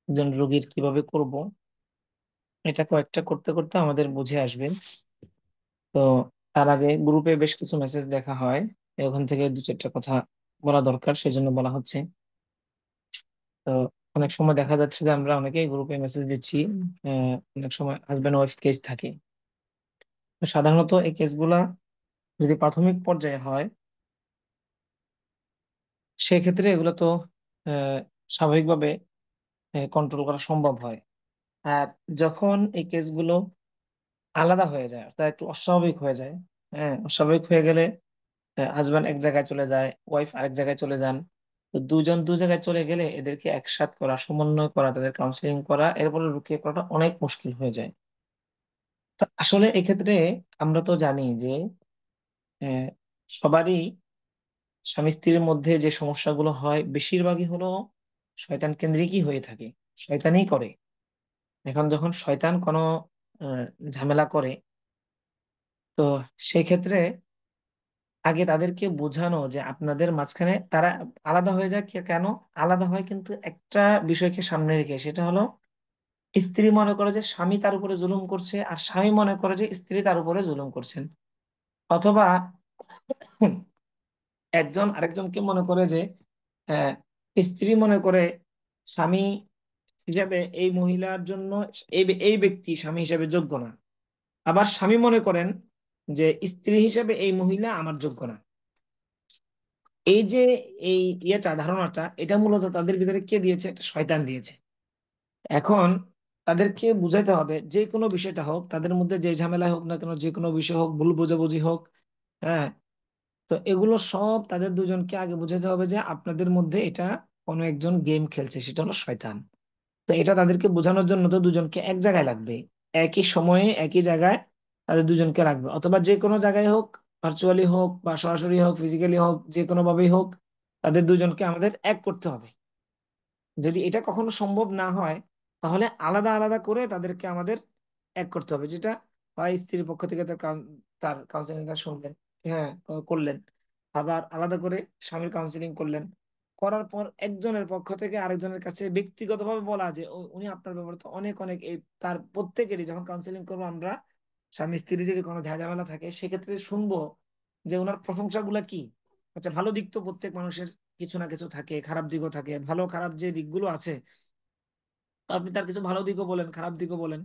একজন রোগীর কিভাবে করব, এটা কয়েকটা করতে করতে আমাদের বুঝে আসবে। তো তার আগে গ্রুপে বেশ কিছু মেসেজ দেখা হয়, ওখান থেকে দু চারটা কথা বলা দরকার, সেজন্য বলা হচ্ছে। তো অনেক সময় দেখা যাচ্ছে যে আমরা অনেকেই গ্রুপে মেসেজ দিচ্ছি। অনেক সময় হাজবেন্ড ওয়াইফ কেস থাকে। তো সাধারণত এই কেসগুলা যদি প্রাথমিক পর্যায়ে হয়, সেক্ষেত্রে এগুলো তো আহ, স্বাভাবিকভাবে কন্ট্রোল করা সম্ভব হয়। আর যখন এই কেসগুলো আলাদা হয়ে যায়, অর্থাৎ একটু অস্বাভাবিক হয়ে যায়, হ্যাঁ, অস্বাভাবিক হয়ে গেলে হাজব্যান্ড এক জায়গায় চলে যায়, ওয়াইফ আরেক জায়গায় চলে যান। তো দুজন দু জায়গায় চলে গেলে এদেরকে একসাথ করা, সমন্বয় করা, তাদের কাউন্সিলিং করা, এরপরে রুকিয়ে করাটা অনেক মুশকিল হয়ে যায়। তো আসলে এক্ষেত্রে আমরা তো জানি যে আহ, সবারই স্বামী স্ত্রীর মধ্যে যে সমস্যাগুলো হয় বেশিরভাগই হলো শয়তান কেন্দ্রিকই হয়ে থাকে। শয়তানই করে। এখন যখন শয়তান কোনো আহ, ঝামেলা করে, তো সেই ক্ষেত্রে আগে তাদেরকে বোঝানো যে আপনাদের মাঝখানে তারা আলাদা হয়ে যায়। কেন আলাদা হয়? কিন্তু একটা বিষয়কে সামনে রেখে, সেটা হলো স্ত্রী মনে করে যে স্বামী তার উপরে জুলুম করছে, আর স্বামী মনে করে যে স্ত্রী তার উপরে জুলুম করছেন। অথবা হুম, একজন আরেকজনকে মনে করে যে আহ, স্ত্রী মনে করে স্বামী হিসাবে এই মহিলার জন্য এই ব্যক্তি স্বামী হিসাবে যোগ্য না। আবার স্বামী মনে করেন যে স্ত্রী হিসাবে এই মহিলা আমার যোগ্য না। এই যে এই ধারণাটা, এটা মূলত তাদের ভিতরে কে দিয়েছে? একটা শয়তান দিয়েছে। এখন তাদেরকে বুঝাইতে হবে, যে কোনো বিষয়টা হোক, তাদের মধ্যে যে ঝামেলা হোক না কেন, যে কোনো বিষয় হোক, ভুল বোঝাবুঝি হোক, হ্যাঁ, তো এগুলো সব তাদের দুজনকে আগে বুঝাইতে হবে যে আপনাদের মধ্যে এটা কোনো একজন গেম খেলছে, সেটা হলো শয়তান। তো এটা তাদেরকে বোঝানোর জন্য তো দুজনকে এক জায়গায় লাগবে, একই সময়ে একই জায়গায় তাদের দুজনকে রাখবে, অথবা যে কোনো জায়গায় হোক, ভার্চুয়ালি হোক বা সরাসরি হোক, ফিজিক্যালি হোক, যে কোনো ভাবেই হোক, তাদের দুজনকে আমাদের এক করতে হবে। যদি এটা কখনো সম্ভব না হয়, তাহলে আলাদা আলাদা করে তাদেরকে আমাদের এক করতে হবে। যেটা হয়, স্ত্রীর পক্ষ থেকে তার কাউন্সিলিংটা শুনলেন, হ্যাঁ, করলেন। আবার আলাদা করে স্বামীর কাউন্সিলিং করলেন। করার পর একজনের পক্ষ থেকে আরেকজনের কাছে ব্যক্তিগতভাবে বলা যে উনি আপনার ব্যাপারে তো অনেক অনেক এই, তার প্রত্যেকেরই যখন কাউন্সিলিং করবো আমরা, স্বামী স্ত্রী যদি কোনো ঝামেলা থাকে সেক্ষেত্রে শুনবো যে ওনার প্রশংসাগুলা কি। আচ্ছা, ভালো দিক তো প্রত্যেক মানুষের কিছু না কিছু থাকে, খারাপ দিকও থাকে। ভালো খারাপ যে দিকগুলো আছে, তো আপনি তার কিছু ভালো দিকও বলেন, খারাপ দিকও বলেন।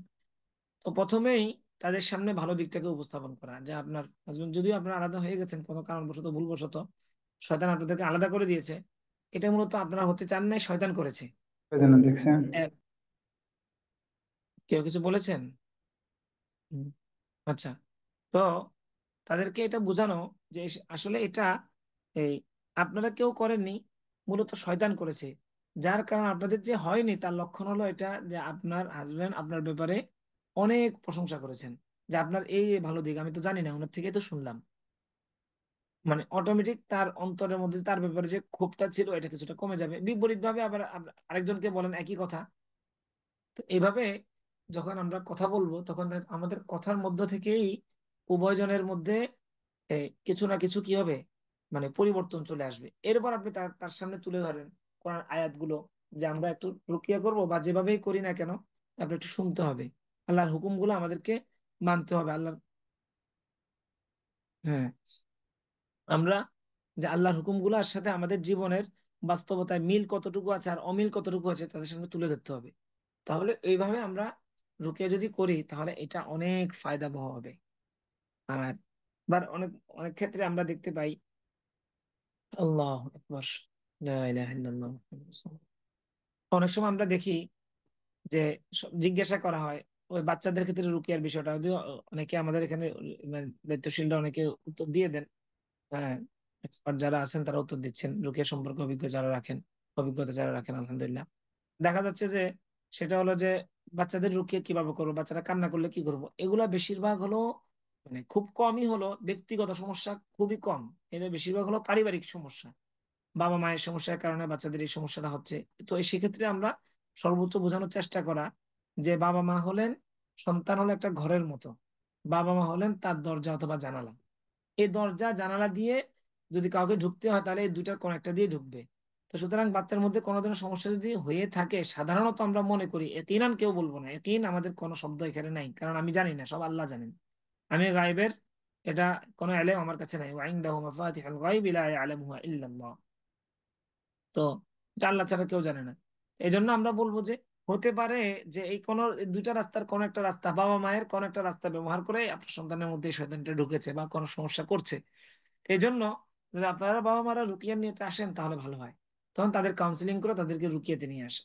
তো প্রথমেই তাদের সামনে ভালো দিকটাকে উপস্থাপন করা, যে আপনার হাজবেন্ড যদিও আপনার আলাদা হয়ে গেছেন কোনো কারণবশত, ভুলবশত, শয়তান আপনাদেরকে আলাদা করে দিয়েছে, এটা মূলত আপনারা হতে চান নাই, শয়তান করেছে। যেন দেখছেন। এক- কেউ কিছু বলেছেন? হুম, আচ্ছা। তো তাদেরকে এটা বোঝানো যে আসলে এটা এই আপনারা কেউ করেননি, মূলত শয়তান করেছে। যার কারণ আপনাদের যে হয়নি তার লক্ষণ হলো এটা, যে আপনার হাজবেন্ড আপনার ব্যাপারে অনেক প্রশংসা করেছেন, যে আপনার এই এই ভালো দিক আমি তো জানি না, ওনার থেকে তো শুনলাম। মানে অটোমেটিক তার অন্তরের মধ্যে তার ব্যাপারে যে ক্ষোভটা ছিল এটা কিছুটা কমে যাবে। বিপরীত ভাবে আবার আরেকজনকে বলেন একই কথা। তো এইভাবে যখন আমরা কথা বলবো, তখন আমাদের কথার মধ্য থেকেই উভয়জনের মধ্যে কিছু না কিছু কি হবে, মানে পরিবর্তন চলে আসবে। এরপর আপনি তার তার সামনে তুলে ধরেন কোরআন আয়াতগুলো, যে আমরা একটু রুকিয়া করব বা যেভাবেই করি না কেন, আপনি একটু শুনতে হবে, আল্লাহর হুকুমগুলো আমাদেরকে মানতে হবে। আল্লাহর, হ্যাঁ, আমরা যে আল্লাহর হুকুমগুলোর সাথে আমাদের জীবনের বাস্তবতায় মিল কতটুকু আছে আর অমিল কতটুকু আছে তাদের সামনে তুলে ধরতে হবে। তাহলে এইভাবে আমরা রুকিয়া যদি করি, তাহলে এটা অনেক ফায়দাবহ হবে। আর অনেক অনেক ক্ষেত্রে আমরা দেখতে পাই, আল্লাহ আকবার, লা ইলাহা ইল্লাল্লাহ মুহাম্মাদুর রাসূলুল্লাহ। অনেক সময় আমরা দেখি যে জিজ্ঞাসা করা হয় ওই বাচ্চাদের ক্ষেত্রে রুকিয়ার বিষয়টা, যদিও অনেকে আমাদের এখানে মানে দায়িত্বশীলরা অনেকে উত্তর দিয়ে দেন। হ্যাঁ, এক্সপার্ট যারা আছেন তারা উত্তর দিচ্ছেন, রুকিয়া সম্পর্কে অভিজ্ঞতা যারা রাখেন, আলহামদুলিল্লাহ। দেখা যাচ্ছে যে সেটা হলো যে বাচ্চাদের রুকিয়ে কিভাবে করবো, বাচ্চারা কান্না করলে কি করব, এগুলা বেশিরভাগ হলো, মানে খুব কমই হলো ব্যক্তিগত সমস্যা, খুবই কম। এটা বেশিরভাগ হলো পারিবারিক সমস্যা, বাবা মায়ের সমস্যার কারণে বাচ্চাদের এই সমস্যাটা হচ্ছে। তো সেক্ষেত্রে আমরা সর্বোচ্চ বোঝানোর চেষ্টা করা যে বাবা মা হলেন, সন্তান হলো একটা ঘরের মতো, বাবা মা হলেন তার দরজা অথবা জানালা। এই দরজা জানালা দিয়ে যদি কাউকে ঢুকতে হয়, তাহলে এই দুইটার কোন একটা দিয়ে ঢুকবে। তো সুতরাং বাচ্চার মধ্যে কোনো ধরনের সমস্যা যদি হয়ে থাকে, সাধারণত আমরা মনে করি, ইয়াকিনান কেউ বলবো না, ইয়াকিন আমাদের কোনো শব্দ এখানে নাই, কারণ আমি জানি না, সব আল্লাহ জানেন। আমি গায়বের এটা কোনো এলেম আমার কাছে নাই। ওয়া ইনদাহু মাফাতিহুল গায়বি লা ইয়ালামুহা ইল্লাল্লাহ। তো এটা আল্লাহ ছাড়া কেউ জানে না। এই জন্য আমরা বলবো যে হতে পারে যে এই কোন দুইটা রাস্তার কোন একটা রাস্তা, বাবা মায়ের কোন একটা রাস্তা ব্যবহার করে আপনার সন্তানের মধ্যে এই শয়তানটা ঢুকেছে বা কোনো সমস্যা করছে। এই জন্য যদি আপনারা বাবা মারা রুকিয়া নিয়ে আসেন তাহলে ভালো হয়, তখন তাদের কাউন্সিলিং করে তাদেরকে রুকিয়াতে নিয়ে আসে।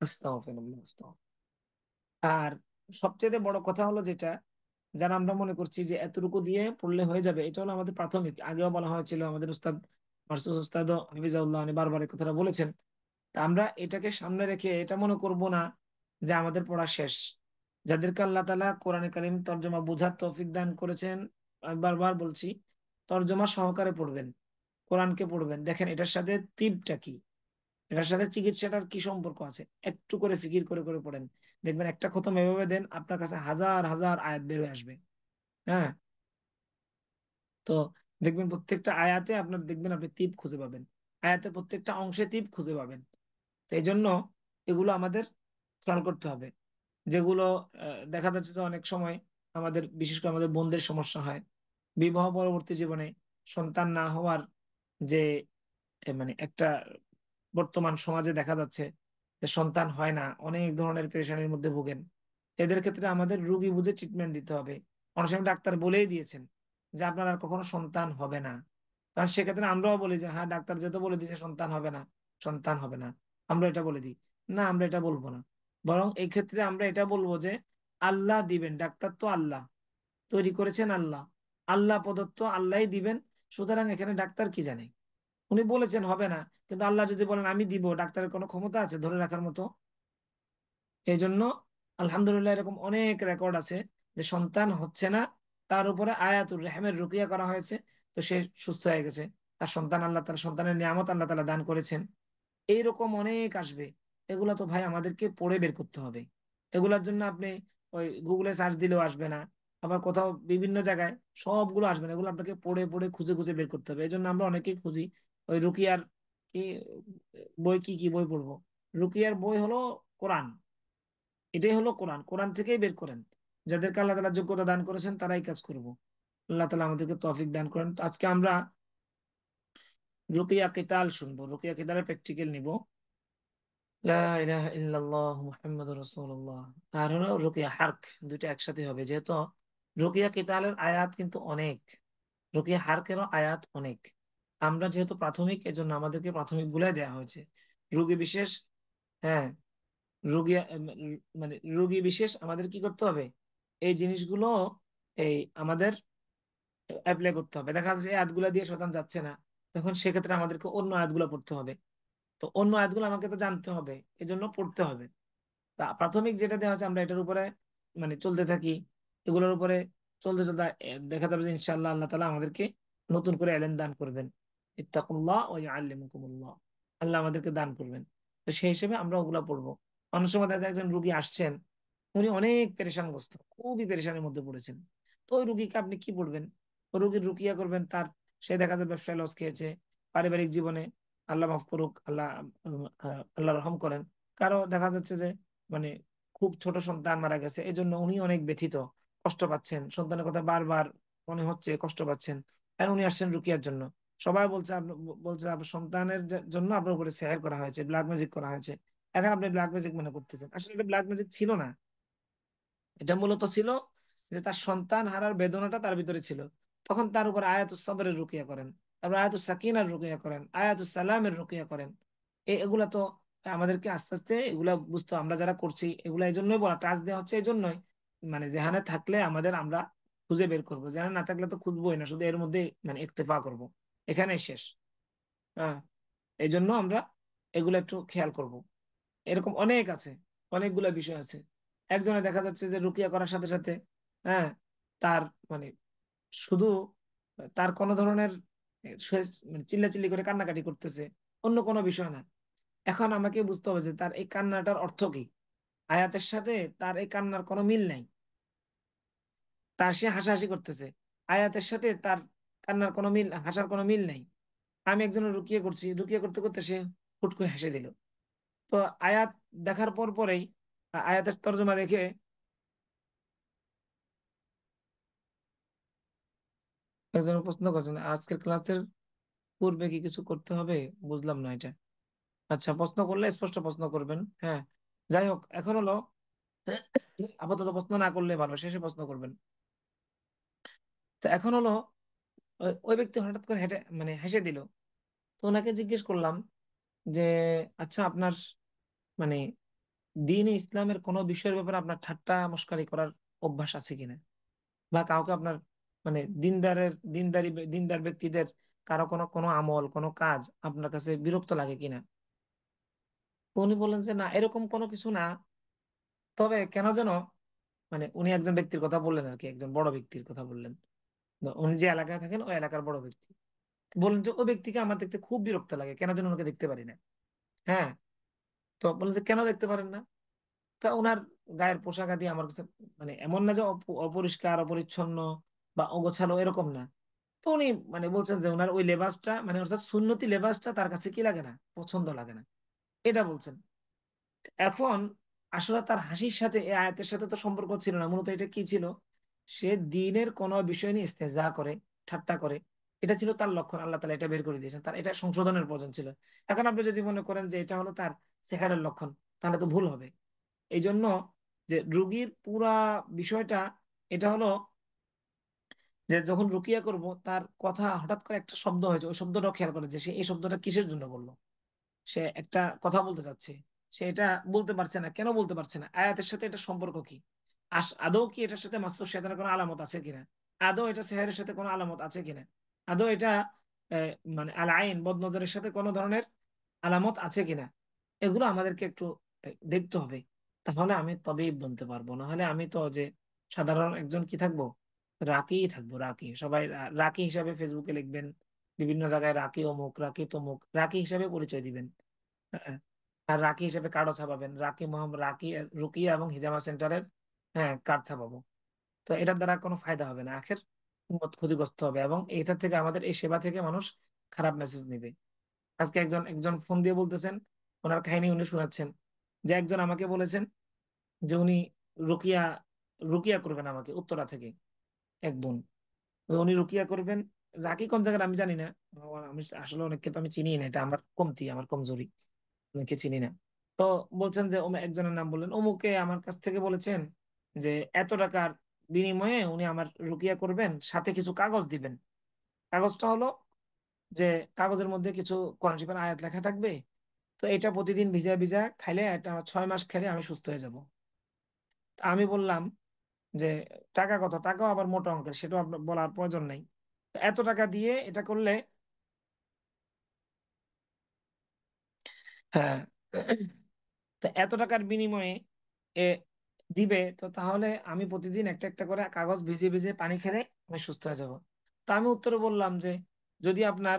আস্তাগফিরুল্লাহ, আস্তাগফিরুল্লাহ। আর সবচেয়ে বড় কথা হলো যেটা, যারা আমরা মনে করছি যে এতটুকু দিয়ে পড়লে হয়ে যাবে, এটা হলো আমাদের প্রাথমিক। আগেও বলা হয়েছিল, আমাদের উস্তাদ মার্সুস উস্তাদ হাফিজাউল্লাহ উনি বারবার এই কথাটা বলেছেন। তা আমরা এটাকে সামনে রেখে এটা মনে করব না যে আমাদের পড়া শেষ। যাদেরকে আল্লাহ তাআলা কোরআনে কারীম তর্জমা বোঝার তৌফিক দান করেছেন, আমি বারবার বলছি, তর্জমা সহকারে পড়বেন, কোরআনকে পড়বেন, দেখেন এটার সাথে তিবটা কি, এটার সাথে চিকিৎসাটার কি সম্পর্ক আছে, একটু করে ফিকির করে করে পড়েন। দেখবেন একটা খতম এভাবে দেন, আপনার কাছে হাজার হাজার আয়াত বের হয়ে আসবে। হ্যাঁ। তো দেখবেন প্রত্যেকটা আয়াতে আপনার, দেখবেন আপনি তিপ খুঁজে পাবেন, আয়াতের প্রত্যেকটা অংশে তিপ খুঁজে পাবেন। তো এই জন্য এগুলো আমাদের খেয়াল করতে হবে। যেগুলো দেখা যাচ্ছে যে অনেক সময় আমাদের, বিশেষ করে আমাদের বোনদের সমস্যা হয় বিবাহ পরবর্তী জীবনে, সন্তান না হওয়ার যে মানে একটা বর্তমান সমাজে দেখা যাচ্ছে যে সন্তান হয় না, অনেক ধরনের পেরেশানির মধ্যে ভোগেন। এদের ক্ষেত্রে আমাদের রোগী বুঝে ট্রিটমেন্ট দিতে হবে। অনেক সময় ডাক্তার বলেই দিয়েছেন যে আপনার আর কখনো সন্তান হবে না, কারণ সেক্ষেত্রে আমরাও বলি যে হ্যাঁ ডাক্তার যেহেতু বলে দিয়েছে সন্তান হবে না, সন্তান হবে না, আমরা এটা বলে দিই। না, আমরা এটা বলবো না। বরং এই ক্ষেত্রে আমরা এটা বলবো যে আল্লাহ দিবেন, ডাক্তার তো আল্লাহ, তৈরি করেছেন আল্লাহ, আল্লাহ প্রদত্ত, আল্লাহই দিবেন। সুতরাং এখানে ডাক্তার কি জানে, উনি বলেছেন হবে না, কিন্তু আল্লাহ যদি বলেন আমি দিব, ডাক্তারের কোনো ক্ষমতা আছে ধরে রাখার মতো? এই জন্য আলহামদুলিল্লাহ এরকম অনেক রেকর্ড আছে যে সন্তান হচ্ছে না, তার উপরে আয়াতুর রেহমের রুকিয়া করা হয়েছে, তো সে সুস্থ হয়ে গেছে, তার সন্তান, আল্লাহ তার সন্তানের নিয়ামত আল্লাহ তাআলা দান করেছেন। এইরকম অনেক আসবে। এগুলা তো ভাই আমাদেরকে পড়ে বের করতে হবে। এগুলার জন্য আপনি ওই গুগলে সার্চ দিলেও আসবে না, আবার কোথাও বিভিন্ন জায়গায় সবগুলো আসবে না, এগুলো আপনাকে পড়ে পড়ে খুঁজে খুঁজে বের করতে হবে। এই জন্য আমরা অনেকেই খুঁজি ওই রুকিয়ার কি বই, কি কি বই পড়বো। রুকিয়ার বই হলো কোরআন, এটাই হলো কোরআন, কোরআন থেকেই বের করেন। যাদেরকে আল্লাহ তাআলা যোগ্যতা দান করেছেন তারাই কাজ করব। আল্লাহ তাআলা আমাদেরকে তৌফিক দান করেন। তো আজকে আমরা রুকিয়া কিতাল শুনবো, রুকিয়া কিতালের প্র্যাকটিক্যাল নিব। লা ইলাহা ইল্লাল্লাহ মুহাম্মাদুর রাসূলুল্লাহ। আর হলো রুকিয়া হার্ক, দুইটা একসাথে হবে, যেহেতু রুকিয়া কিতালের আয়াত কিন্তু অনেক, রুকিয়া হার্কেরও আয়াত অনেক। আমরা যেহেতু প্রাথমিক, এজন্য আমাদেরকে প্রাথমিক গুলাই দেওয়া হয়েছে। রোগী বিশেষ, হ্যাঁ, রোগী মানে রোগী বিশেষ আমাদের কি করতে হবে, এই জিনিসগুলো এই আমাদের অ্যাপ্লাই করতে হবে। দেখা যাচ্ছে এই আয়াতগুলো দিয়ে শয়তান যাচ্ছে না, তখন সেক্ষেত্রে আমাদেরকে অন্য আয়াতগুলো পড়তে হবে। তো অন্য আয়াতগুলো আমাকে তো জানতে হবে, এজন্য পড়তে হবে। তা প্রাথমিক যেটা দেওয়া আছে আমরা এটার উপরে মানে চলতে থাকি, এগুলোর উপরে চলতে চলতে দেখা যাবে যে ইনশাআল্লাহ আল্লাহ তাআলা আমাদেরকে নতুন করে এলেম দান করবেন। ইত্তাকুল্লাহ ওয়া ইউআল্লিমুকুমুল্লাহ, আল্লাহ আমাদেরকে দান করবেন। তো সেই হিসেবে আমরা ওগুলা পড়বো। অনেক সময় দেখা যায় একজন রুগী আসছেন, উনি অনেক পেরেশানগ্রস্ত, খুবই পেরেশানির মধ্যে পড়েছেন। তো ওই রুগীকে আপনি কি বলবেন? ওই রুগীর রুকিয়া করবেন, তার, সে দেখা যায় ব্যবসায় লস খেয়েছে, পারিবারিক জীবনে, আল্লাহ মাফ করুক, আল্লাহ আল্লাহ রহম করেন, কারো দেখা যাচ্ছে যে মানে খুব ছোট সন্তান মারা গেছে, এই জন্য উনি অনেক ব্যথিত, কষ্ট পাচ্ছেন, সন্তানের কথা বারবার মনে হচ্ছে, কষ্ট পাচ্ছেন। আর উনি আসছেন রুকিয়ার জন্য। সবাই বলছে বলছে আপনার সন্তানের জন্য আপনার উপরে সেহের করা হয়েছে, ব্ল্যাক ম্যাজিক করা হয়েছে। এখন আপনি ব্ল্যাক ম্যাজিক মনে করতেছেন, আসলে এটা ব্ল্যাক ম্যাজিক ছিল না। এটা মূলত ছিল যে তার সন্তান হারার বেদনাটা তার ভিতরে ছিল। তখন তার উপর আয়াতুস সবরের রুকিয়া করেন, তারপর আয়াতুস সাকিনার রুকিয়া করেন, আয়াতুস সালামের রুকিয়া করেন। এগুলা তো আমাদেরকে আস্তে আস্তে এগুলা বুঝতে হবে। আমরা যারা করছি এগুলা এই জন্যই বলা, টাচ দেওয়া হচ্ছে এই জন্যই, মানে যেখানে থাকলে আমাদের আমরা খুঁজে বের করবো, যেখানে না থাকলে তো খুঁজবোই না, শুধু এর মধ্যে মানে ইক্তেফা করব, এখানেই শেষ। হ্যাঁ। এই জন্য আমরা এগুলো একটু খেয়াল করব। এরকম অনেক আছে, অনেকগুলা বিষয় আছে। একজনে দেখা যাচ্ছে যে রুকিয়া করার সাথে সাথে, হ্যাঁ, তার মানে শুধু তার কোনো ধরনের সে মানে চিল্লাচিল্লি করে কান্নাকাটি করতেছে, অন্য কোনো বিষয় না। এখন আমাকে বুঝতে হবে যে তার এই কান্নাটার অর্থ কি, আয়াতের সাথে তার এই কান্নার কোনো মিল নাই। তার সে হাসাহাসি করতেছে, আয়াতের সাথে তার কান্নার কোনো মিল, হাসার কোনো মিল নাই। আমি একজনের রুকিয়ে করছি, রুকিয়ে করতে করতে সে হুট করে হেসে দিল। তো আয়াত দেখার পর পরেই আয়াতের তর্জমা দেখে একজন প্রশ্ন করছেন, আজকের ক্লাসের পূর্বে কি কিছু করতে হবে? বুঝলাম না এটা। আচ্ছা, প্রশ্ন করলে স্পষ্ট প্রশ্ন করবেন। হ্যাঁ, যাই হোক, এখন হলো আপাতত প্রশ্ন না করলে ভালো, শেষে প্রশ্ন করবেন। তো এখন হলো ওই ব্যক্তি হঠাৎ করে হেঁটে মানে হেসে দিল। তো ওনাকে জিজ্ঞেস করলাম যে, আচ্ছা আপনার মানে দিন ইসলামের কোনো বিষয়ের ব্যাপারে আপনার ঠাট্টা মশকারি করার অভ্যাস আছে কিনা, বা কাউকে আপনার মানে দিনদার ব্যক্তিদের কারো কোনো কোনো আমল কোনো কাজ আপনার কাছে বিরক্ত লাগে কিনা। তো উনি বললেন যে না, এরকম কোনো কিছু না। তবে কেন যেন উনি একজন ব্যক্তির কথা বললেন আর কি, একজন বড় ব্যক্তির কথা বললেন। তো উনি যে এলাকায় থাকেন ওই এলাকার বড় ব্যক্তি। বললেন যে ওই ব্যক্তিকে আমার দেখতে খুব বিরক্ত লাগে, কেন যেন ওনাকে দেখতে পারি না। হ্যাঁ। তো বললেন যে কেন দেখতে পারেন না? তা ওনার গায়ের পোশাক আদি আমার কাছে এমন না যে অপরিষ্কার অপরিচ্ছন্ন বা অগোছালো, এরকম না। তো উনি বলছেন যে ওনার ওই লেবাসটা অর্থাৎ সুন্নতি লেবাসটা তার কাছে কি লাগে না, পছন্দ লাগে না, এটা বলছেন। এখন আসলে তার হাসির সাথে এই আয়াতের সাথে তো সম্পর্ক ছিল না, মূলত এটা কি ছিল, সে দিনের কোনো বিষয় নিয়ে ইস্তেহজা করে, ঠাট্টা করে। এটা ছিল তার লক্ষণ, আল্লাহ তালা এটা বের করে দিয়েছেন, তার এটা সংশোধনের প্রয়োজন ছিল। এখন আপনি যদি মনে করেন যে এটা হলো তার সেহারের লক্ষণ, তাহলে তো ভুল হবে। এই জন্য যে রুগীর পুরা বিষয়টা এটা হলো যে যখন রুকিয়া করব তার কথা হঠাৎ করে একটা শব্দ হয়েছে, ওই শব্দটাও খেয়াল করে যে সে এই শব্দটা কিসের জন্য বললো। সে একটা কথা বলতে চাচ্ছে, সে এটা বলতে পারছে না, কেন বলতে পারছে না, আয়াতের সাথে এটা সম্পর্ক কি, আদৌ কি এটার সাথে মাস্তুর শয়তানের কোনো আলামত আছে কিনা, আদৌ এটা সেহেরের সাথে কোনো আলামত আছে কিনা, আদৌ এটা আল আইন বদ নজরের সাথে কোনো ধরনের আলামত আছে কিনা। এগুলো আমাদেরকে একটু দেখতে হবে। তাহলে আমি তবেই বলতে পারবো, না হলে আমি তো যে সাধারণ একজন কি থাকবো, রাকিই থাকবো, রাকি। সবাই রাকি হিসাবে ফেসবুকে লিখবেন, বিভিন্ন জায়গায় রাকি অমুক রাকি তমুক, রাকি হিসাবে পরিচয় দিবেন। হ্যাঁ, আর রাকি হিসেবে কার্ডও ছাপাবেন, রাকি মোহাম্মদ রাকি রুকিয়া এবং হিজামা সেন্টারের হ্যাঁ কার্ড ছাপাবো। তো এটার দ্বারা কোনো ফায়দা হবে না, আখের উম্মত ক্ষতিগ্রস্ত হবে, এবং এটা থেকে আমাদের এই সেবা থেকে মানুষ খারাপ মেসেজ নিবে। আজকে একজন একজন ফোন দিয়ে বলতেছেন, ওনার কাহিনী উনি শোনাচ্ছেন, যে একজন আমাকে বলেছেন যে উনি রুকিয়া রুকিয়া করবেন আমাকে, উত্তরা থেকে এক বোন। তো উনি রুকিয়া করবেন, রাকি কোন জায়গার আমি জানি না। আমি আসলে অনেককে তো আমি চিনি না, এটা আমার কমতি, আমার কমজোরি, অনেকে চিনি না। তো বলছেন যে একজনের নাম বললেন, অমুকে আমার কাছ থেকে বলেছেন যে এত টাকার বিনিময়ে উনি আমার রুকিয়া করবেন, সাথে কিছু কাগজ দিবেন। কাগজটা হলো যে কাগজের মধ্যে কিছু কোরআন শরীফের আয়াত লেখা থাকবে। তো এটা প্রতিদিন ভিজা ভিজা খাইলে, এটা 6 মাস খেলে আমি সুস্থ হয়ে যাব। তা আমি বললাম যে টাকা কত, টাকাও আবার মোটা অঙ্কের, সেটাও আপনার বলার প্রয়োজন নাই। তো এত টাকা দিয়ে এটা করলে, হ্যাঁ, তো এত টাকার বিনিময়ে এ দিবে, তো তাহলে আমি প্রতিদিন একটা একটা করে কাগজ ভিজিয়ে ভিজিয়ে পানি খেলে আমি সুস্থ হয়ে যাব। তো আমি উত্তরে বললাম যে যদি আপনার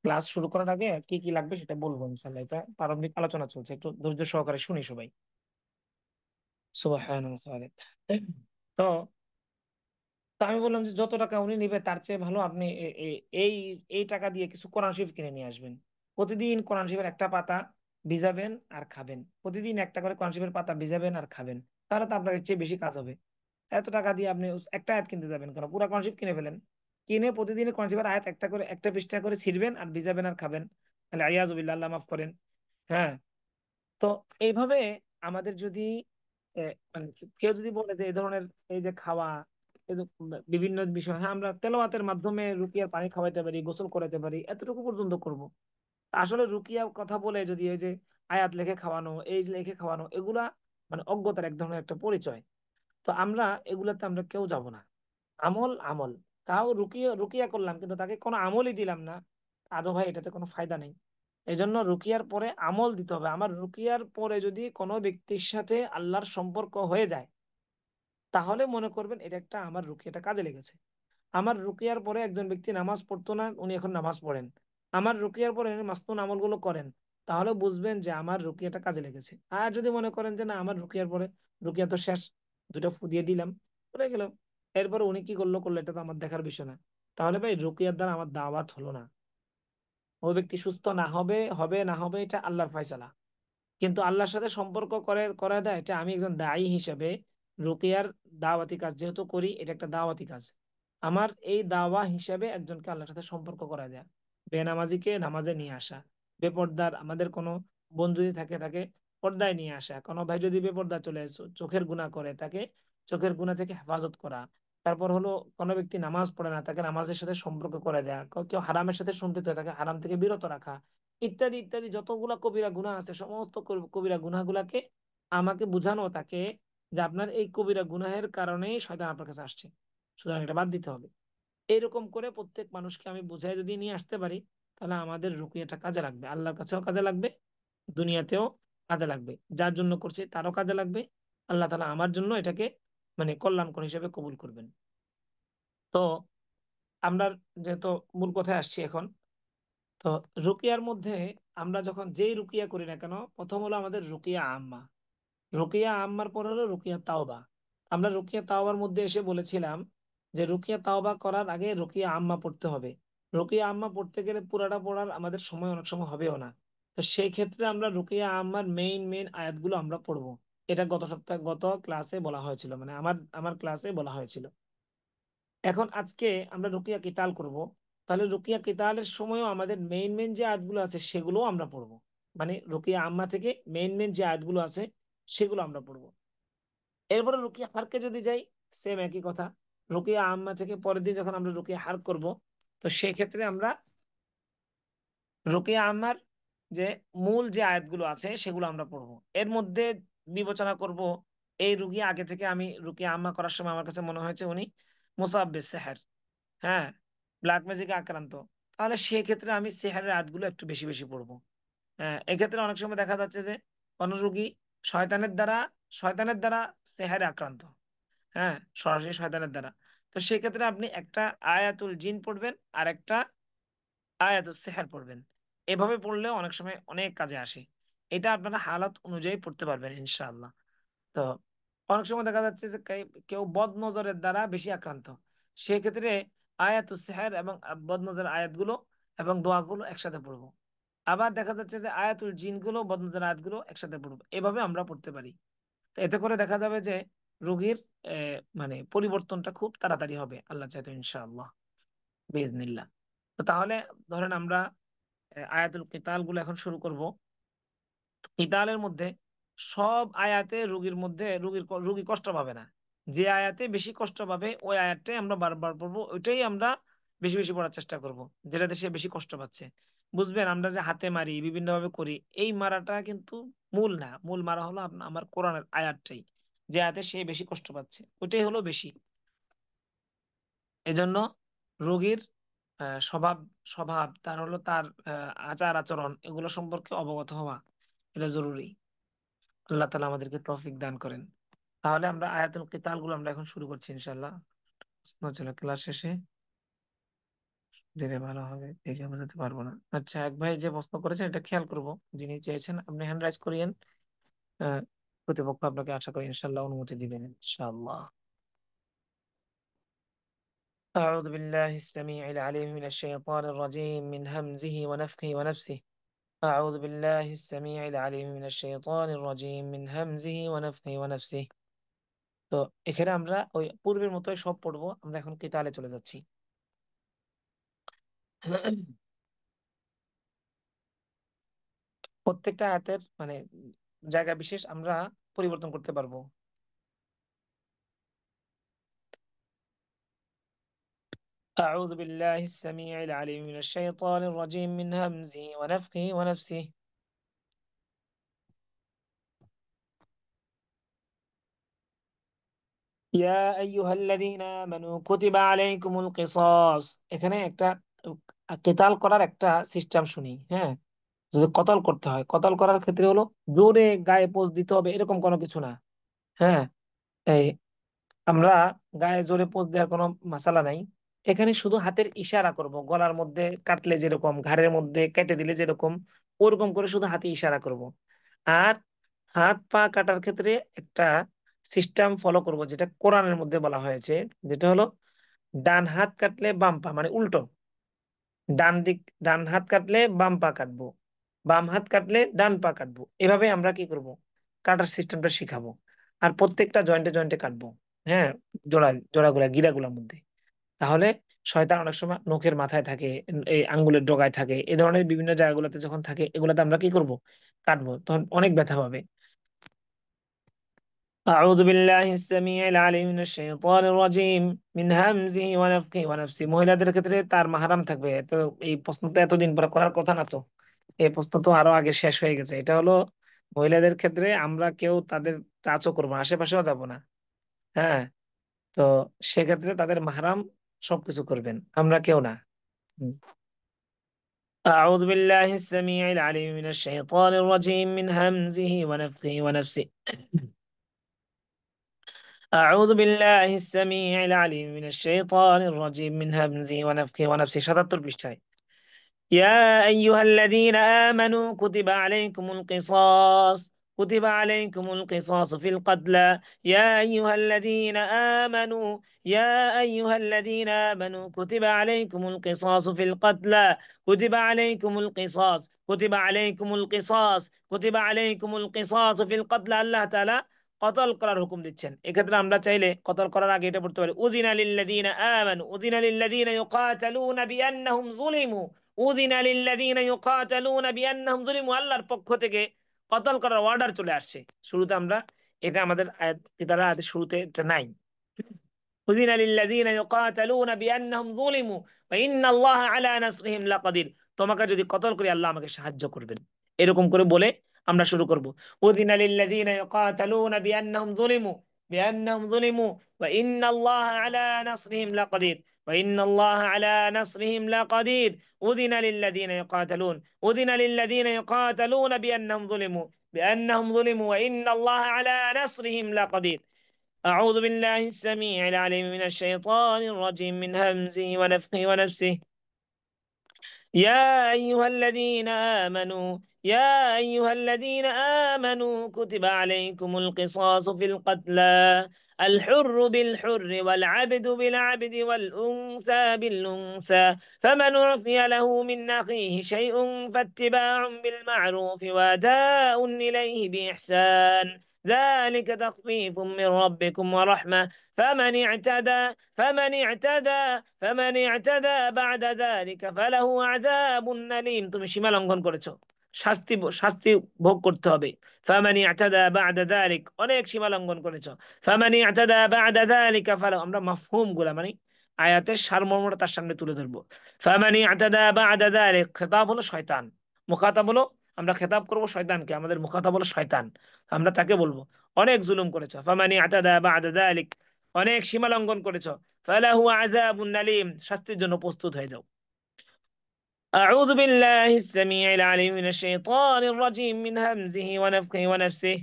ক্লাস শুরু করার আগে কি কি লাগবে সেটা বলবো ইনশাল্লাহ, এটা প্রারম্ভিক আলোচনা চলছে, একটু ধৈর্য সহকারে শুনি সবাই। সুবহানাল্লাহ। তো তো আমি বললাম যে যত টাকা উনি নিবে তার চেয়ে ভালো আপনি এই এই টাকা দিয়ে কিছু কোরআন শরীফ কিনে নিয়ে আসবেন। প্রতিদিন কোরআন শরীফের একটা পাতা ভিজাবেন আর খাবেন, প্রতিদিন একটা করে কোরআন শরীফের পাতা ভিজাবেন আর খাবেন। তাহলে তো আপনার এর চেয়ে বেশি কাজ হবে। এত টাকা দিয়ে আপনি একটা আয়াত কিনতে যাবেন কেন, পুরো কোরআন শরীফ কিনে ফেলেন। কিনে প্রতিদিন কোরআন শরীফের আয়াত একটা করে একটা পৃষ্ঠা করে ছিঁড়বেন আর ভিজাবেন আর খাবেন। তাহলে আইয়াজুবিল্লাহ, আল্লাহ মাফ করেন। হ্যাঁ। তো এইভাবে আমাদের যদি মানে কেউ যদি বলে যে এই ধরনের এই যে খাওয়া, এই যে বিভিন্ন বিষয়, হ্যাঁ আমরা তেলাওয়াতের মাধ্যমে রুকিয়ার পানি খাওয়াইতে পারি, গোসল করাতে পারি, এতটুকু পর্যন্ত করব। আসলে রুকিয়া কথা বলে যদি এই যে আয়াত লেখে খাওয়ানো, এই লেখে খাওয়ানো, এগুলা অজ্ঞতার এক ধরনের একটা পরিচয়। তো আমরা এগুলাতে আমরা কেউ যাব না। আমল আমল, তাও রুকিয়া রুকিয়া করলাম কিন্তু তাকে কোনো আমলই দিলাম না, আদৌ ভাই এটাতে কোনো ফায়দা নেই। এই জন্য রুকিয়ার পরে আমল দিতে হবে। আমার রুকিয়ার পরে যদি কোনো ব্যক্তির সাথে আল্লাহর সম্পর্ক হয়ে যায়, তাহলে মনে করবেন এটা একটা আমার রুকিয়াটা কাজে লেগেছে। আমার রুকিয়ার পরে একজন ব্যক্তি নামাজ পড়তো না, উনি এখন নামাজ পড়েন। আমার রুকিয়ার পরে উনি মাসনুন আমলগুলো করেন, তাহলে বুঝবেন যে আমার রুকিয়াটা কাজে লেগেছে। আর যদি মনে করেন যে না, আমার রুকিয়ার পরে রুকিয়া তো শেষ, দুটো ফু দিয়ে দিলাম, পড়ে গেল, এরপর উনি কি করলো করলো এটা তো আমার দেখার বিষয় না। তাহলে ভাই রুকিয়ার দ্বারা আমার দাওয়াত হলো না। ওই ব্যক্তি সুস্থ না হবে, হবে না হবে এটা আল্লাহর ফয়সালা। কিন্তু আল্লাহর সাথে সম্পর্ক করে দেয় এটা আমি একজন দায়ী হিসেবে রুকিয়ার দাওয়াতি কাজ যেহেতু করি, এটা একটা দাওয়াতি কাজ। আমার এই দাওয়া হিসেবে একজনকে আল্লাহর সাথে সম্পর্ক করা দেয়া, বেনামাজিকে নামাজে নিয়ে আসা, বেপর্দার আমাদের কোনো বোন যদি থাকে তাকে পর্দায় নিয়ে আসা, কোনো ভাই যদি বেপর্দা চলে আসে চোখের গুনাহ করে তাকে চোখের গুনাহ থেকে হেফাজত করা। তারপর হলো কোনো ব্যক্তি নামাজ পড়ে না তাকে নামাজের সাথে সম্পর্ক করে দেয়া, কেউ হারামের সাথে সম্পৃক্ত হয় তাকে হারাম থেকে বিরত রাখা, ইত্যাদি ইত্যাদি যতগুলা কবিরা গুনাহ আছে সমস্ত কবিরা গুনাহগুলাকে আমাকে বুঝানো তাকে যে আপনার এই কবিরা গুনাহের কারণেই শয়তান আপনার কাছে আসছে, সুতরাং এটা বাদ দিতে হবে। এরকম করে প্রত্যেক মানুষকে আমি বুঝাই যদি নিয়ে আসতে পারি, তাহলে আমাদের রুকিয়াটা কাজে লাগবে, আল্লাহর কাছেও কাজে লাগবে, দুনিয়াতেও কাজে লাগবে, যার জন্য করছে তারও কাজে লাগবে। আল্লাহ তাআলা আমার জন্য এটাকে মানে কল্যাণকর হিসেবে কবুল করবেন। তো আমরা যেহেতু মূল কথায় আসছি এখন, তো রুকিয়ার মধ্যে আমরা যখন যেই রুকিয়া করি না কেন, প্রথম হলো আমাদের রুকিয়া আম্মা, রুকিয়া আম্মার পর হলো রুকিয়া তাওবা। আমরা রুকিয়া তাওবার মধ্যে এসে বলেছিলাম যে রুকিয়া তাওবা করার আগে রুকিয়া আম্মা পড়তে হবে। রুকিয়া আম্মা পড়তে গেলে পুরাটা পড়ার আমাদের সময় অনেক সময় হবেও না। তো সেই ক্ষেত্রে আমরা রুকিয়া আম্মার মেইন মেইন আয়াতগুলো আমরা পড়বো। এটা গত ক্লাসে বলা হয়েছিল, মানে আমার আমার ক্লাসে বলা হয়েছিল। এখন আজকে আমরা রুকিয়া কিতাল করব। তাহলে রুকিয়া কিতালের সময়ও আমাদের মেইন মেইন যে আয়াতগুলো আছে সেগুলো আমরা পড়বো। মানে রুকিয়া আম্মা থেকে মেইন মেইন যে আয়াতগুলো আছে সেগুলো আমরা পড়বো। এরপরে রুকিয়া হারকে যদি যাই, সেম একই কথা। রুকিয়া আম্মা থেকে পরের দিন যখন আমরা রুকিয়া হার করব, তো সেই ক্ষেত্রে আমরা রুকিয়া আম্মার যে মূল যে আয়াতগুলো আছে সেগুলো আমরা পড়বো। এর মধ্যে বিবেচনা করব এই রুগী আগে থেকে আমি রুকিয়া আম্মা করার সময় আমার কাছে মনে হয়েছে উনি মুসাব্বিস সেহের, হ্যাঁ, ব্ল্যাক ম্যাজিকে আক্রান্ত। তাহলে সেক্ষেত্রে আমি সেহারের আয়াতগুলো একটু বেশি বেশি পড়বো। হ্যাঁ, এক্ষেত্রে অনেক সময় দেখা যাচ্ছে যে কোনো রুগী শয়তানের দ্বারা শয়তানের দ্বারা সেহারে আক্রান্ত, হ্যাঁ, সরাসরি শয়তানের দ্বারা। তো সেক্ষেত্রে আপনি একটা আয়াতুল জিন পড়বেন আর একটা আয়াতুল সেহের পড়বেন। এভাবে পড়লে অনেক সময় অনেক কাজে আসে। এটা আপনারা হালাত অনুযায়ী পড়তে পারবেন ইনশাআল্লাহ। তো অনেক সময় দেখা যাচ্ছে যে কেউ বদ নজরের দ্বারা বেশি আক্রান্ত, সেক্ষেত্রে আয়াতুল সেহের এবং বদ নজরের আয়াতগুলো এবং দোয়াগুলো একসাথে পড়বো। আবার দেখা যাচ্ছে যে আয়াতুল জিনগুলো বদ নজরের আয়াতগুলো একসাথে পড়বো, এভাবে আমরা পড়তে পারি। তো এতে করে দেখা যাবে যে রোগীর মানে পরিবর্তনটা খুব তাড়াতাড়ি হবে আল্লাহ চাইতে ইনশাআল্লাহ, বিইজনিল্লাহ। তো তাহলে ধরেন আমরা আয়াতুল কিতাল গুলো এখন শুরু করব। কিতালের মধ্যে সব আয়াতে রোগীর মধ্যে রোগী কষ্ট পাবে না। যে আয়াতে বেশি কষ্ট পাবে ওই আয়াতটাই আমরা বারবার পড়বো, ওইটাই আমরা বেশি বেশি পড়ার চেষ্টা করব, যেটাতে সে বেশি কষ্ট পাচ্ছে। বুঝবেন, আমরা যে হাতে মারি বিভিন্ন ভাবে করি, এই মারাটা কিন্তু মূল না। মূল মারা হলো আমার কোরআনের আয়াতটাই, যে আয়াতে সে বেশি কষ্ট পাচ্ছে ওইটাই হলো বেশি। এজন্য রোগীর স্বভাব স্বভাব তার হলো তার আচার আচরণ এগুলো সম্পর্কে অবগত হওয়া, এটা জরুরি। আল্লাহ তালা আমাদেরকে তৌফিক দান করেন। তাহলে আমরা আয়াতুল কিতাল গুলো আমরা এখন শুরু করছি ইনশাল্লাহ। ক্লাস শেষে দিলে ভালো হবে, দেখে বোঝাতে পারবো না। আচ্ছা, এক ভাই যে প্রশ্ন করেছেন এটা খেয়াল করব, যিনি চেয়েছেন আপনি হ্যান্ড রাইজ করিয়েন। আহ, কর্তৃপক্ষ আপনাকে আশা করি ইনশাল্লাহ অনুমতি দিবেন ইনশাআল্লাহ। أعوذ بالله السميع العليم من الشيطان الرجيم من همزه ونفخه ونفسه. أعوذ بالله السميع العليم من الشيطان الرجيم من همزه ونفخه ونفسه. তো এখানে আমরা ওই পূর্বের মতোই সব পড়বো, আমরা এখন কিতালে চলে যাচ্ছি। প্রত্যেকটা আয়াতের মানে জায়গা বিশেষ আমরা পরিবর্তন করতে পারবো। أعوذ بالله السميع العليم من الشيطان الرجيم من همزه ونفخه ونفسه. يا أيها الذين آمنوا كتب عليكم القصاص। এখানে একটা কেতাল করার একটা সিস্টেম শুনি, হ্যাঁ। যদি কতল করতে হয়, কতল করার ক্ষেত্রে হলো জোরে গায়ে পোজ দিতে হবে এরকম কোনো কিছু না, হ্যাঁ। এই আমরা গায়ে জোরে পোজ দেওয়ার কোনো মাসালা নাই। এখানে শুধু হাতের ইশারা করব, গলার মধ্যে কাটলে যেরকম, ঘাড়ের মধ্যে কেটে দিলে যেরকম, ওরকম করে শুধু হাতে ইশারা করব। আর হাত পা কাটার ক্ষেত্রে একটা সিস্টেম ফলো করব, যেটা কোরআনের মধ্যে বলা হয়েছে, যেটা হলো ডান হাত কাটলে বাম পা, মানে উল্টো। ডান দিক, ডান হাত কাটলে বাম পা কাটবো, বাম হাত কাটলে ডান পা কাটবো। এভাবে আমরা কি করব, কাটার সিস্টেমটা শিখাবো। আর প্রত্যেকটা জয়েন্টে জয়েন্টে কাটবো। হ্যাঁ, জোড়াগুলা গিরাগুলার মধ্যে। তাহলে শয়তান অনেক সময় নখের মাথায় থাকে, এই আঙ্গুলের ডগায় থাকে, এই ধরনের বিভিন্ন জায়গাগুলোতে যখন থাকে, এগুলাতে আমরা কি করব, কাটবো, তখন অনেক ব্যথা পাবে। أعوذ بالله السميع العليم من الشيطان الرجيم من همزه ونفخه ونفسه। মহিলাদের ক্ষেত্রে তার মাহারাম থাকবে তো। এই প্রশ্ন তো এতদিন পরে করার কথা না তো, এই প্রশ্ন তো আরো আগে শেষ হয়ে গেছে। এটা হলো মহিলাদের ক্ষেত্রে আমরা কেউ তাদের টাচও করবো না, আশেপাশেও যাব না। হ্যাঁ, তো সেক্ষেত্রে তাদের মাহারাম সবকিছু করবেন, আমরা কেউ না। হুম। أعوذ بالله السميع العليم من الشيطان الرجيم من همزه ونفخه ونفسه. أعوذ بالله السميع العليم من الشيطان الرجيم من همزه ونفخه ونفسه. 77 পৃষ্ঠায়। يا أيها الذين آمنوا كتب عليكم القصاص، كتب عليكم القصاص في القتلى. يا أيها الذين آمنوا، يا أيها الذين آمنوا كتب عليكم القصاص في القتلى، كتب عليكم القصاص، كتب عليكم القصاص، كتب عليكم القصاص في القتلى। আল্লাহ তাআলা কতল করার হুকুম দিচ্ছেন। এক্ষেত্রে আমরা চাইলে কতল করার আগে এটা পড়তে পারি, উযিনা লিল্লাযীনা আমানু, উযিনা লিল্লাযীনা ইউকাতালুনা বিআন্নাহুম যুলিমু, উযিনা লিল্লাযীনা ইউকাতালুনা বিআন্নাহুম যুলিমু। আল্লাহর পক্ষ থেকে কতল করার অর্ডার চলে আসছে। শুরুতে আমরা, এটা আমাদের আয়াত কিতাবের আয়াতের শুরুতে এটা নাই। أذن للذين يقاتلون بأنهم ظلموا وإن الله على نصرهم لقدير। তোমাকে যদি কতল করি আল্লাহ আমাকে সাহায্য করবেন, এরকম করে বলে আমরা শুরু করব। أذن للذين يقاتلون بأنهم ظلموا، بأنهم ظلموا وإن الله على نصرهم لقدير، وإن الله على نصرهم لقدير. أذن للذين يقاتلون، أذن للذين يقاتلون بأنهم ظلموا، بأنهم ظلموا وإن الله على نصرهم لقدير. أعوذ بالله السميع العليم من الشيطان الرجيم من همزه ونفخه ونفسه. يا أيها الذين آمنوا، يا أيها الذين آمنوا كتب عليكم القصاص في القتلى، الحر بالحر والعبد بالعبد والأنثى بالأنثى، فمن عفي له من أخيه شيء فاتباع بالمعروف وأداء إليه بإحسان، ذلك تخفيف من ربكم ورحمة. فمن اعتدى بعد ذلك فله عذاب أليم। তুমি সীমা লঙ্ঘন করেছো, শাস্তি ভোগ করতে হবে। ফামানি আ'তাদা বা'দা যালিক, অনেক সীমা লঙ্ঘন করেছো। ফামানি আ'তাদা বা'দা যালিকা ফালাহু, আমরা মাফহুম গুলা মানে আয়াতের সারমর্মটা তার সামনে তুলে ধরবো। ফামানি আ'তাদা বা'দা যালিক, খেতাব হলো শয়তান, মুখাতাব হলো, আমরা খেতাব করব শয়তানকে, আমাদের মুখাতাব হলো শয়তান। আমরা তাকে বলবো অনেক জুলুম করেছো। ফামানি আ'তাদা বা'দা যালিক, অনেক সীমা লঙ্ঘন করেছো। ফালাহু আযাবুন আলীম, শাস্তির জন্য প্রস্তুত হয়ে যাও। أعوذ بالله السميع العليم من الشيطان الرجيم من همزه ونفخه ونفسه.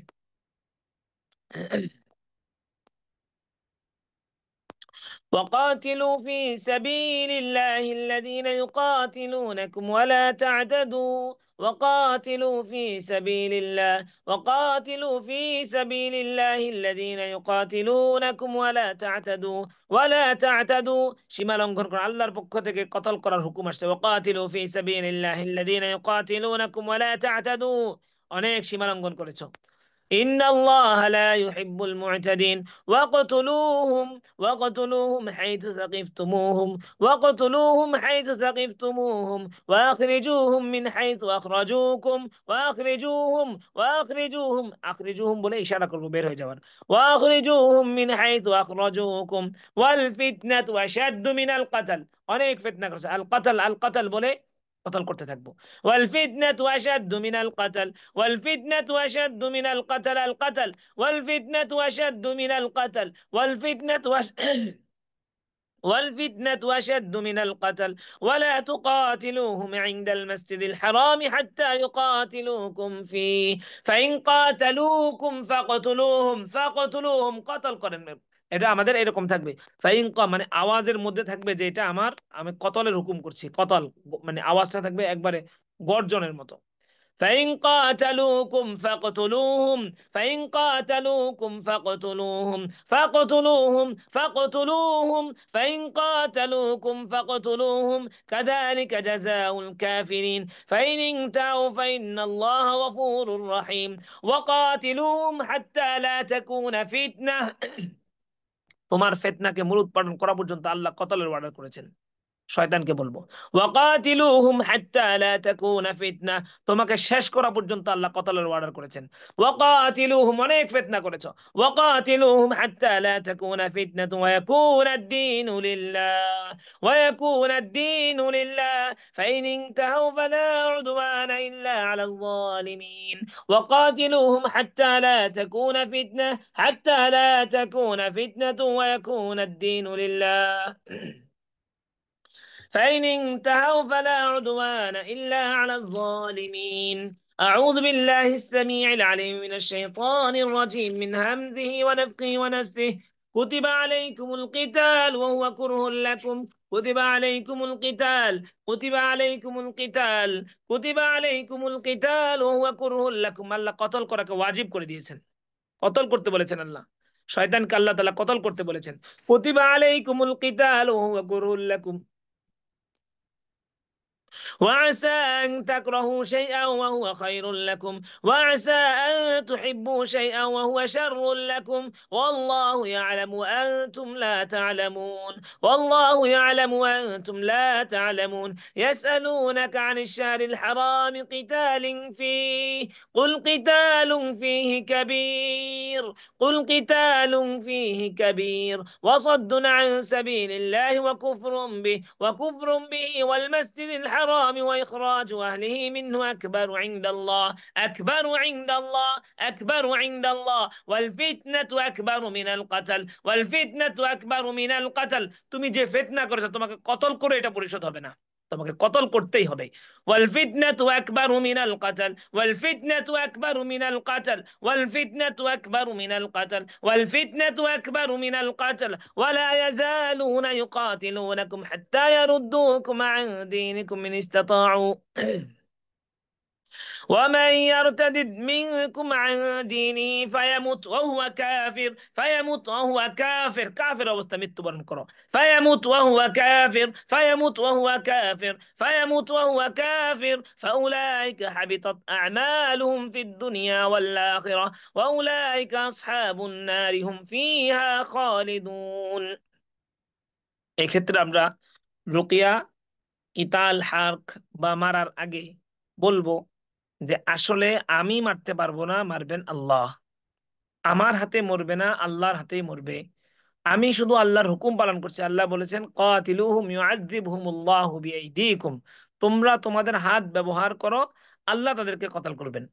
وقاتلوا في سبيل الله الذين يقاتلونكم ولا تعتدوا، وقاتلوا في سبيل الله، وقاتلوا في سبيل الله الذين يقاتلونكم ولا تعتدوا، ولا تعتدوا সীমা লঙ্ঘন করা আল্লাহর পক্ষ থেকে কতল করার হুকুম আসছে। وقاتلوا في سبيل الله الذين يقاتلونكم ولا تعتدوا, অনেক সীমা লঙ্ঘন করেছো। إن الله لا يحب المعتدين. واقتلوهم حيث ثقفتموهم، واقتلوهم حيث ثقفتموهم وأخرجوهم من حيث أخرجوكم، أخرجوهم বলে ইশারা করব বের হয়ে যাওয়ার। وأخرجوهم من حيث أخرجوكم والفتنة أشد من القتل, অনেক ফিতনা করছে। আল কাতাল বলে কতল করতে থাকবো। والفتنة أشد من القتل، والفتنة أشد من القتل، القتل والفتنة أشد من القتل، والفتنة أشد من القتل، ولا تقاتلوهم عند المسجد الحرام حتى يقاتلوكم فيه فإن قاتلوكم فاقتلوهم قتل করেন। এটা আমাদের এরকম থাকবে, ফাইন মানে আওয়াজের মধ্যে থাকবে যে এটা আমি কতলের হুকুম করছি। কতল মানে আওয়াজটা থাকবে একবারে গর্জনের মতো। فإن قاتلوكم فاقتلوهم، فإن قاتلوكم فاقتلوهم، فإن قاتلوكم فاقتلوهم، كذلك جزاء الكافرين، فإن انتهوا فإن الله غفور رحيم، وقاتلوهم حتى لا تكون فتنة। তোমার ফিতনাকে মূলোৎপাটন করা পর্যন্ত আল্লাহ কতলের অর্ডার করেছেন। শয়তানকে বলবো, ওয়াকাতিলুহুম হাত্তা লা তাকুনা ফিতনা, তোমাকে শেষ করা পর্যন্ত আল্লাহ কতলের অর্ডার করেছেন। ওয়াকাতিলুহুম, অনেক ফিতনা করেছো, ওয়াকাতিলুহুম হাত্তা লা তাকুনা ফিতনাতু ওয়া ইয়াকুনা আদ-দীনু লিল্লাহ, ওয়া ইয়াকুনা আদ-দীনু লিল্লাহ, ফাইন ইনতাহু ফালা উদওয়ানা ইল্লা আলাল যালিমিন, ওয়াকাতিলুহুম হাত্তা লা তাকুনা ফিতনা, হাত্তা লা তাকুনা ফিতনাতু ওয়া ইয়াকুনা আদ-দীনু লিল্লাহ। فإن انتهوا فلا عدوان إلا على الظالمين. أعوذ بالله السميع العليم من الشيطان الرجيم، من همزه ونفخه ونفثه. كتب عليكم القتال وهو كره لكم، كتب عليكم القتال، كتب عليكم القتال، كتب عليكم القتال وهو كره لكم। আল্লাহ কতল করাকে ওয়াজিব করে দিয়েছেন, কতল করতে বলেছেন আল্লাহ, শয়তানকে আল্লাহ তাআলা কতল করতে বলেছেন। কুতিবা আলাইকুমুল কিতাল ওয়া হুয়া কুরহুল লাকুম وعسى أن تكرهوا شيئا وهو خير لكم، وعسى أن تحبوا شيئا وهو شر لكم، والله يعلم وأنتم لا تعلمون، والله يعلم وأنتم لا تعلمون. يسألونك عن الشهر الحرام قتال فيه، قل قتال فيه كبير، قل قتال فيه كبير وصد عن سبيل الله وكفر به، وكفر به والمسجد الحرام وإخراج أهله منه أكبر عند الله، أكبر عند الله، أكبر عند الله، والفتنة أكبر من القتل، والفتنة أكبر من القتل। তুমি যে ফিতনা করেছো তোমাকে কতল করে এটা পরিশোধ হবে না, তোমাকে কতল করতেই হবে। والفتنة أكبر من القتل، والفتنة أكبر من القتل، والفتنة أكبر من القتل، والفتنة أكبر من القتل، ولا يزالون يقاتلونكم حتى يردوكم عن دينكم إن استطاعوا، ومن يرتد منكم عن دينه فيمت وهو كافر، فيمت وهو كافر، كافر অবস্থা মৃত্যুবরণ করো، فيمت وهو كافر، فيمت وهو كافر، فيمت وهو كافر، فأولئك حبطت أعمالهم في الدنيا والآخرة، وأولئك أصحاب النار هم فيها خالدون। এক্ষেত্রে আমরা রুকিয়া, কিতাল, হার্ক বা মারার আগে বলবো যে আসলে আমি মারতে পারবো না, মারবেন আল্লাহ, আমার হাতে মরবে না, আল্লাহর হাতেই মরবে। আমি শুধু আল্লাহর হুকুম পালন করছি। আল্লাহ বলেছেন কাতিলুহুম ইউআযযিবহুমুল্লাহু বিআইদিকুম, তোমরা তোমাদের হাত ব্যবহার করো, আল্লাহ তাদেরকে কতল করবেন।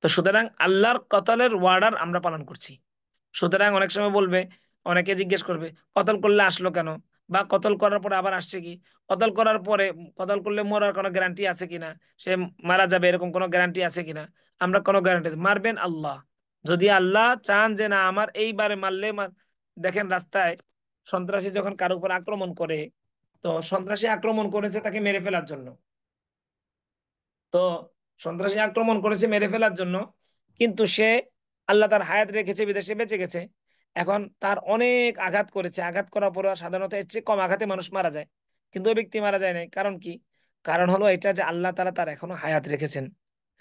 তো সুতরাং আল্লাহর কতলের ওয়ার্ডার আমরা পালন করছি। সুতরাং অনেক সময় বলবে, অনেকে জিজ্ঞেস করবে কতল করলে আসলো কেন, বা কতল করার পরে আবার আসছে কি, কতল করার পরে কতল করলে মরার কোনো গ্যারান্টি আছে কিনা, সে মারা যাবে এরকম কোনো গ্যারান্টি আছে কিনা। আমরা কোনো গ্যারান্টি, মারবেন আল্লাহ। যদি আল্লাহ চান যে না আমার এইবারে মারলে দেখেন রাস্তায় সন্ত্রাসী যখন কারো উপর আক্রমণ করে, তো সন্ত্রাসী আক্রমণ করেছে তাকে মেরে ফেলার জন্য, তো সন্ত্রাসী আক্রমণ করেছে মেরে ফেলার জন্য, কিন্তু সে আল্লাহ তার হায়াত রেখেছে বিদেশে বেঁচে গেছে। এখন তার অনেক আঘাত করেছে, আঘাত করার পর সাধারণত এর চেয়ে কম আঘাতে মানুষ মারা যায়, কিন্তু ওই ব্যক্তি মারা যায় নাই। কারণ কি? কারণ হলো এটা যে আল্লাহ তাআলা তার এখনো হায়াত রেখেছেন।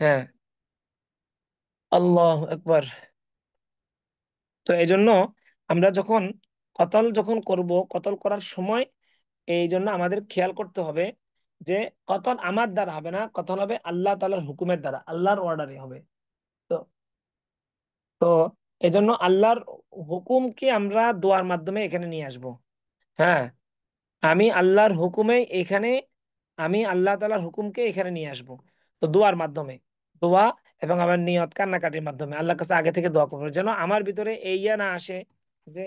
হ্যাঁ, আল্লাহ আকবার। তো এই জন্য আমরা যখন কতল যখন করব, কতল করার সময় এই জন্য আমাদের খেয়াল করতে হবে যে কতল আমার দ্বারা হবে না, কতল হবে আল্লাহ তাআলার হুকুমের দ্বারা, আল্লাহর অর্ডারে হবে। তো তো এজন্য আল্লাহর হুকুমকে আমরা দোয়ার মাধ্যমে এখানে নিয়ে আসব। হ্যাঁ, আমি আল্লাহর হুকুমে এখানে, আমি আল্লাহ তাআলার হুকুমকে এখানে নিয়ে আসব। তো দোয়ার মাধ্যমে, দোয়া এবং আমার নিয়ত কান্নাকাটির মাধ্যমে আল্লাহর কাছে আগে থেকে দোয়া করবো, যেন আমার ভিতরে এই ইয়া না আসে যে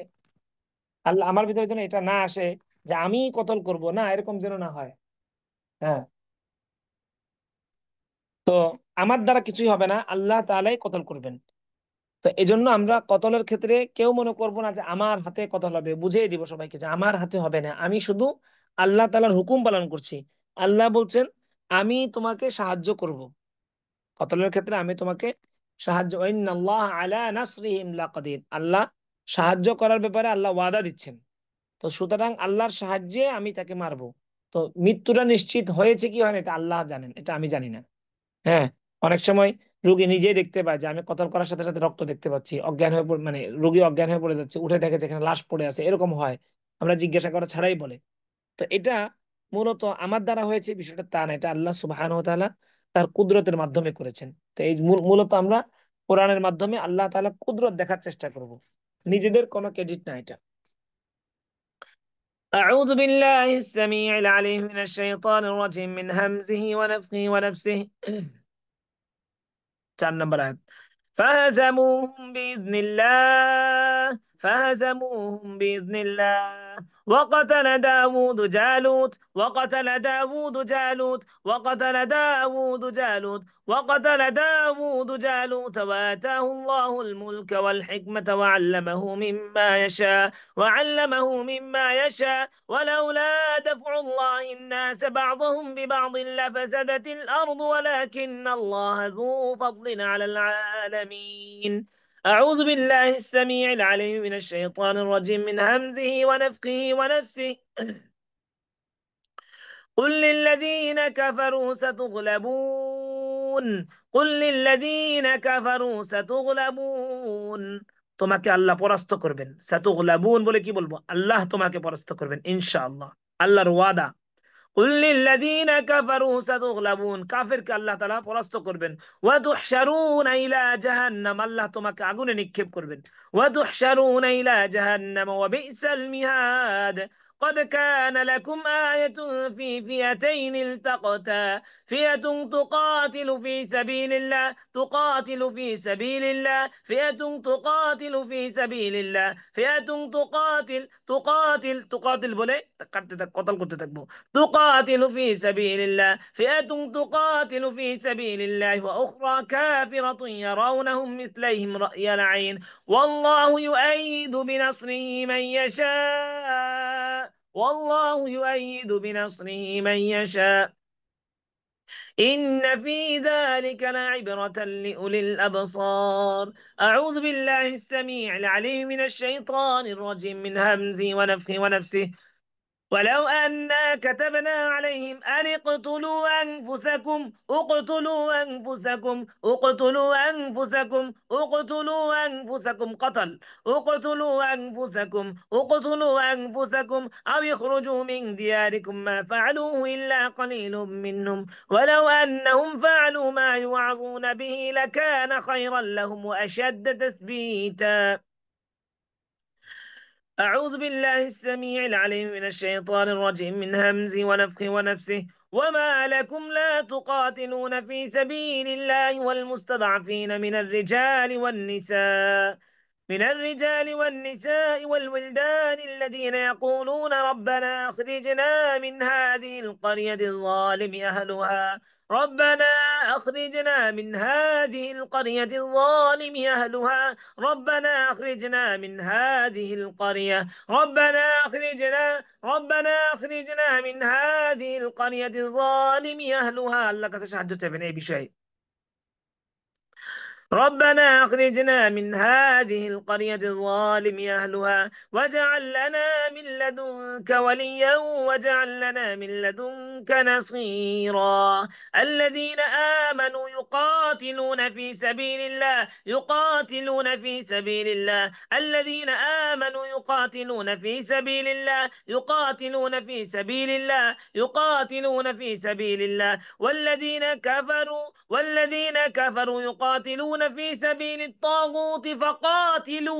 আল্লাহ, আমার ভিতরে যেন এটা না আসে যে আমি কতল করব, না এরকম যেন না হয়। হ্যাঁ, তো আমার দ্বারা কিছুই হবে না, আল্লাহ তাআলাই কতল করবেন। তো এই জন্য আমরা কতলের ক্ষেত্রে কেউ মনে করব না যে আমার হাতে কতল হবে, বুঝিয়ে দিব সবাইকে যে আমার হাতে হবে না, আমি শুধু আল্লাহ তাআলার হুকুম পালন করছি। আল্লাহ বলছেন আমি তোমাকে সাহায্য করব, কতলের ক্ষেত্রে আমি তোমাকে সাহায্য, ইন্নাল্লাহ আলা নাসরিহিম লাকাদির, আল্লাহ সাহায্য করার ব্যাপারে আল্লাহ ওয়াদা দিচ্ছেন। তো সুতরাং আল্লাহর সাহায্যে আমি তাকে মারবো। তো মৃত্যুটা নিশ্চিত হয়েছে কি হয় না এটা আল্লাহ জানেন, এটা আমি জানি না। হ্যাঁ, অনেক সময় রোগী নিজেই দেখতে পায় যে আমি কতল করার সাথে সাথে রক্ত দেখতে পাচ্ছি, অজ্ঞান হয়ে মানে রোগী অজ্ঞান হয়ে পড়ে যাচ্ছে, উঠে দেখে যেখানে লাশ পড়ে আছে, এরকম হয়। আমরা জিজ্ঞাসা করা ছাড়াই বলে। তো এটা মূলত আমার দ্বারা হয়েছে বিষয়টা তা না, এটা আল্লাহ সুবহানাহু ওয়া তাআলা তার কুদরতের মাধ্যমে করেছেন। তো এই মূলত আমরা কোরআনের মাধ্যমে আল্লাহ তাআলা কুদরত দেখার চেষ্টা করব, নিজেদের কোনো ক্রেডিট না এটা। أعوذ بالله السميع العليم من الشيطان الرجيم من همزه ونفخه ونفسه. 4 নম্বর আয়াত। فهزموهم بإذن الله فهزموهم بإذن الله وقتل داود جالوت وقتل داود جالوت وقتل داود جالوت وقتل داود جالوت وآتاه الله الملك والحكمة وعلمه مما يشاء ولولا دفع الله الناس بعضهم ببعض لفسدت الأرض ولكن الله ذو فضل على العالمين. أعوذ بالله السميع العليم من الشيطان الرجيم من همزه ونفخه ونفسه. قل للذين كفروا ستغلبون قل للذين كفروا ستغلبون তোমাকে আল্লাহ পরাস্ত করবেন। সাতুগলাবুন বলে কি বলবো, আল্লাহ তোমাকে পরাস্ত করবেন ইনশাআল্লাহ, আল্লাহর ওয়াদা। কুল লিল্লাযীনা কাফারু সাতুগলাবুন, কাফিরকে আল্লাহ তাআলা পরাস্ত করবেন। ওয়া তুহশারুনা ইলা জাহান্নাম, আল্লাহ তোমাকে আগুনে নিক্ষেপ করবেন। ওয়া তুহশারুনা ইলা জাহান্নাম ওয়া বি'সাল মিহাদ। قد كان لكم آية في فئتين التقتا فئة تقاتل বলে কতল করতে থাকবো। تقاتل في سبيل الله وأخرى كافرة يرونهم مثليهم رأي العين والله يؤيد بنصره من يشاء إن في ذلك لعبرة لأولي الأبصار. أعوذ بالله السميع العليم من الشيطان الرجيم من همزه ونفخه ونفسه. ولو أنا كتبنا عليهم أن اقتلوا أنفسكم أو يخرجوا من دياركم ما فعلوه إلا قليل منهم ولو أنهم فعلوا ما يوعظون به لكان خيرا لهم وأشد تثبيتا. أعوذ بالله السميع العليم من الشيطان الرجيم من همزه ونفخه ونفسه. وما لكم لا تقاتلون في سبيل الله والمستضعفين من الرجال والنساء والولدان الذين يقولون ربنا أخرجنا من هذه القرية الظالم أهلها ربنا أخرجنا من هذه القرية الظالم أهلها আল্লাহর কাছে সাহায্য চাইবেন এই বিষয়ে। ربنا أخرجنا من هذه القرية الظالم أهلها واجعل لنا من لدنك وليا واجعل لنا من لدنك نصيرا. الذين آمنوا يقاتلون في سبيل الله والذين كفروا يقاتلون في سبيل الطاغوت فقاتلوا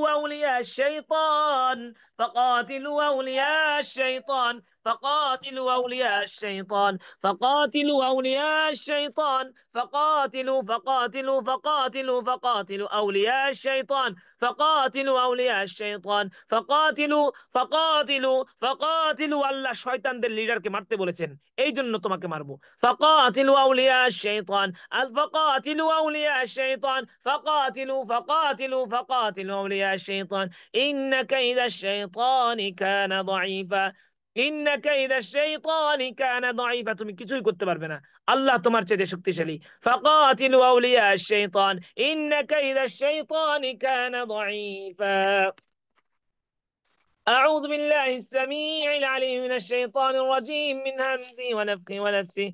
আল্লাহ শয়তানদের লিডারকে মারতে বলেছেন, এই জন্য তোমাকে মারবো। فقاتلوا أولياء الشيطان فقاتلوا أولياء الشيطان فقاتلوا أولياء الشيطان إن كيد الشيطان كان ضعيفا. ইন্না কাইদা শাইতানি কানা দাঈফা, তুমি কিছুই করতে পারবে না, আল্লাহ তোমার চেয়ে শক্তিশালী। ফাকাতিলু আউলিয়া আশ-শাইতান ইন্না কাইদা শাইতানি কানা দাঈফা। أعوذ بالله السميع العليم من الشيطان الرجيم من همزه ونفخه ونفسه.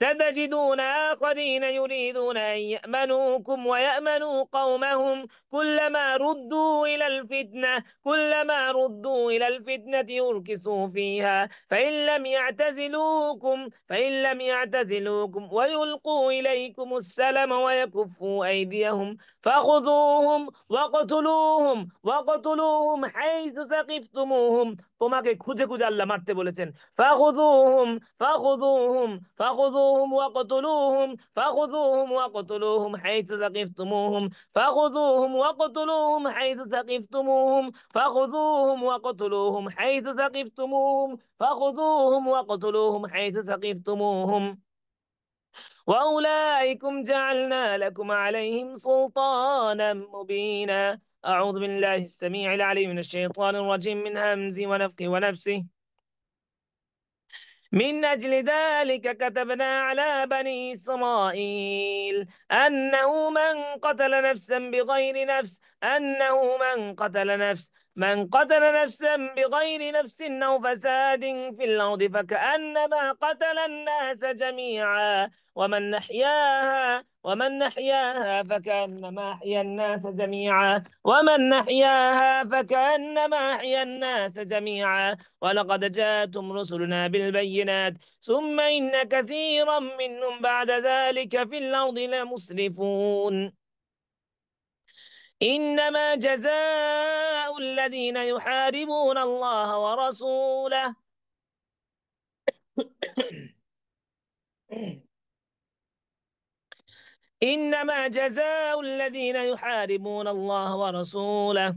ستجدون آخرين يريدون أن يأمنوكم ويأمنوا قومهم كلما ردوا إلى الفتنة يركسوا فيها فإن لم يعتزلوكم ويلقوا إليكم السلم ويكفوا أيديهم فخذوهم وقتلوهم حيث ثقفتموهم। তোমাকে খুঁজে খুঁজে আল্লাহ মারতে বলেছেন। فخذوهم حيث ثقفتموهم فخذوهم وأولئكم جعلنا لكم عليهم سلطانا مبينا. أعوذ بالله السميع العليم من الشيطان الرجيم من همزه ونفخه ونفسه. من أجل ذلك كتبنا على بني إسرائيل أنه من قتل نفسا بغير نفس أو فساد في الأرض فكأنما قتل الناس جميعا ومن أحياها فكأنما أحيا الناس جميعا. ولقد جاءتهم رسلنا بالبينات ثم إن كثيرا منهم بعد ذلك في الأرض لمسرفون. إنما جزاء الذين يحاربون الله ورسوله إنما جزاء الذين يحاربون الله ورسوله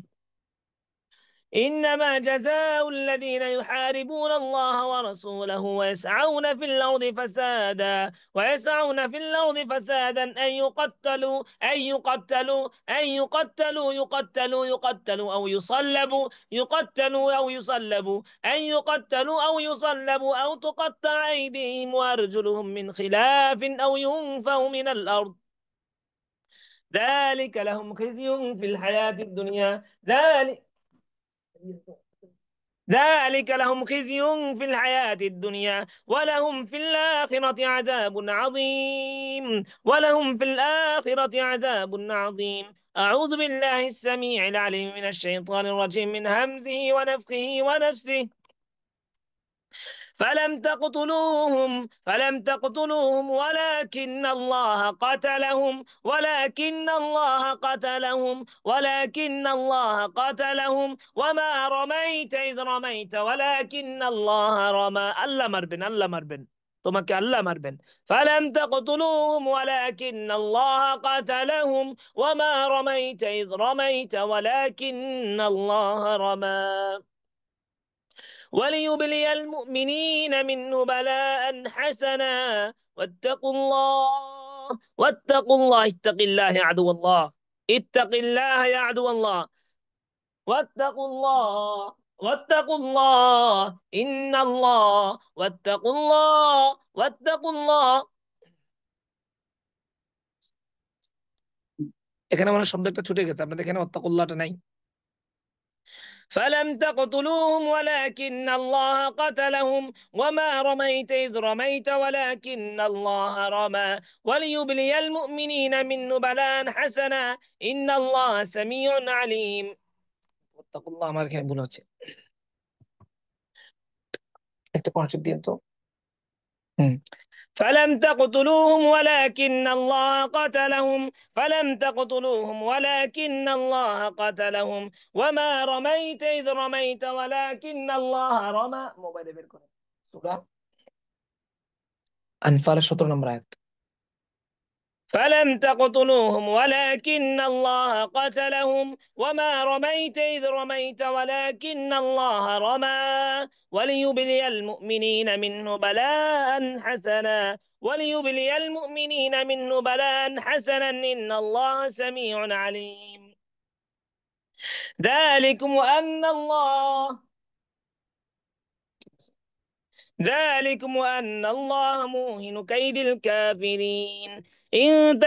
إنما جزاء الذين يحاربون الله ورسوله ويسعون في الأرض فسادا أن يقتلوا أو تقطع أيديهم وأرجلهم من خلاف أو ينفوا من الأرض. ذلك لهم خزي في الحياة الدنيا ولهم في الآخرة عذاب عظيم. أعوذ بالله السميع العليم من الشيطان الرجيم من همزه ونفخه ونفسه. فلم تقتلوهم ولكن الله قتلهم وما رميت إذ رميت ولكن الله رمى. الله مربن তোমাকে আল্লাহ মারবেন। فلم تقتلوهم ولكن الله قتلهم وما رميت إذ رميت ولكن الله رمى وليبلي المؤمنين منه بلاء حسنا. واتقوا الله اتق الله يا عدو الله. واتقوا الله إن الله واتقوا الله। এখানে আমার শব্দ একটা ছুটে গেছে, আপনাদের এখানে ওয়াত্তাকুল্লাহটা নাই। فلم تقتلوهم ولكن الله قتلهم وما رميت إذ رميت ولكن الله رمى وليبلي المؤمنين منه بلاء حسنا إن الله سميع عليم. واتقوا الله আমার এখানে ভুল হচ্ছে, একটা কনসেপ্ট দিন তো। فلم تقتلوهم ولكن الله قتلهم وما رميت إذ رميت ولكن الله رمى. মোবাইলে বের করেন সূরা আনফালের 17 নম্বর আয়াত। فلم تقتلوهم ولكن الله قتلهم وما رميت إذ رميت ولكن الله رمى وليبلي المؤمنين منه بلاء حسنا إن الله سميع عليم. ذلكم وأن الله ذلكم وأن الله موهن كيد الكافرين. إن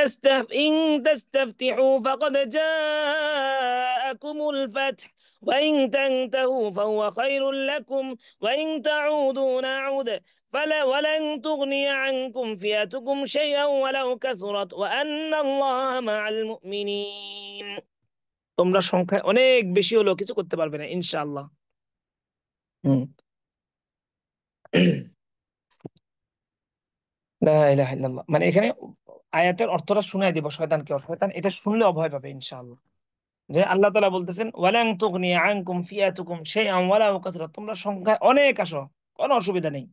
تستفتحوا فقد جاءكم الفتح، وإن تنتهوا فهو خير لكم، وإن تعودوا نعود، ولن تغني عنكم فئتكم شيئا ولو كثرت وأن الله مع المؤمنين। তোমরা সংখ্যায় অনেক বেশি হলেও কিছু করতে পারবে না ইনশাআল্লাহ। হুম। লা ইলাহা ইল্লাল্লাহ, মানে এখানে আয়াতের অর্থটা শুনাই দিব শয়তানকে, শয়তান এটা শুনলে অভয় পাবে ইনশাআল্লাহ। যে আল্লাহ তাআলা বলতেছেন ওয়ালান তুগনি আনকুম ফিয়াতুকুম শাইআন ওয়ালাউ কাসরাত, তোমরা সংখ্যায় অনেক আসো, কোনো অসুবিধা নেই,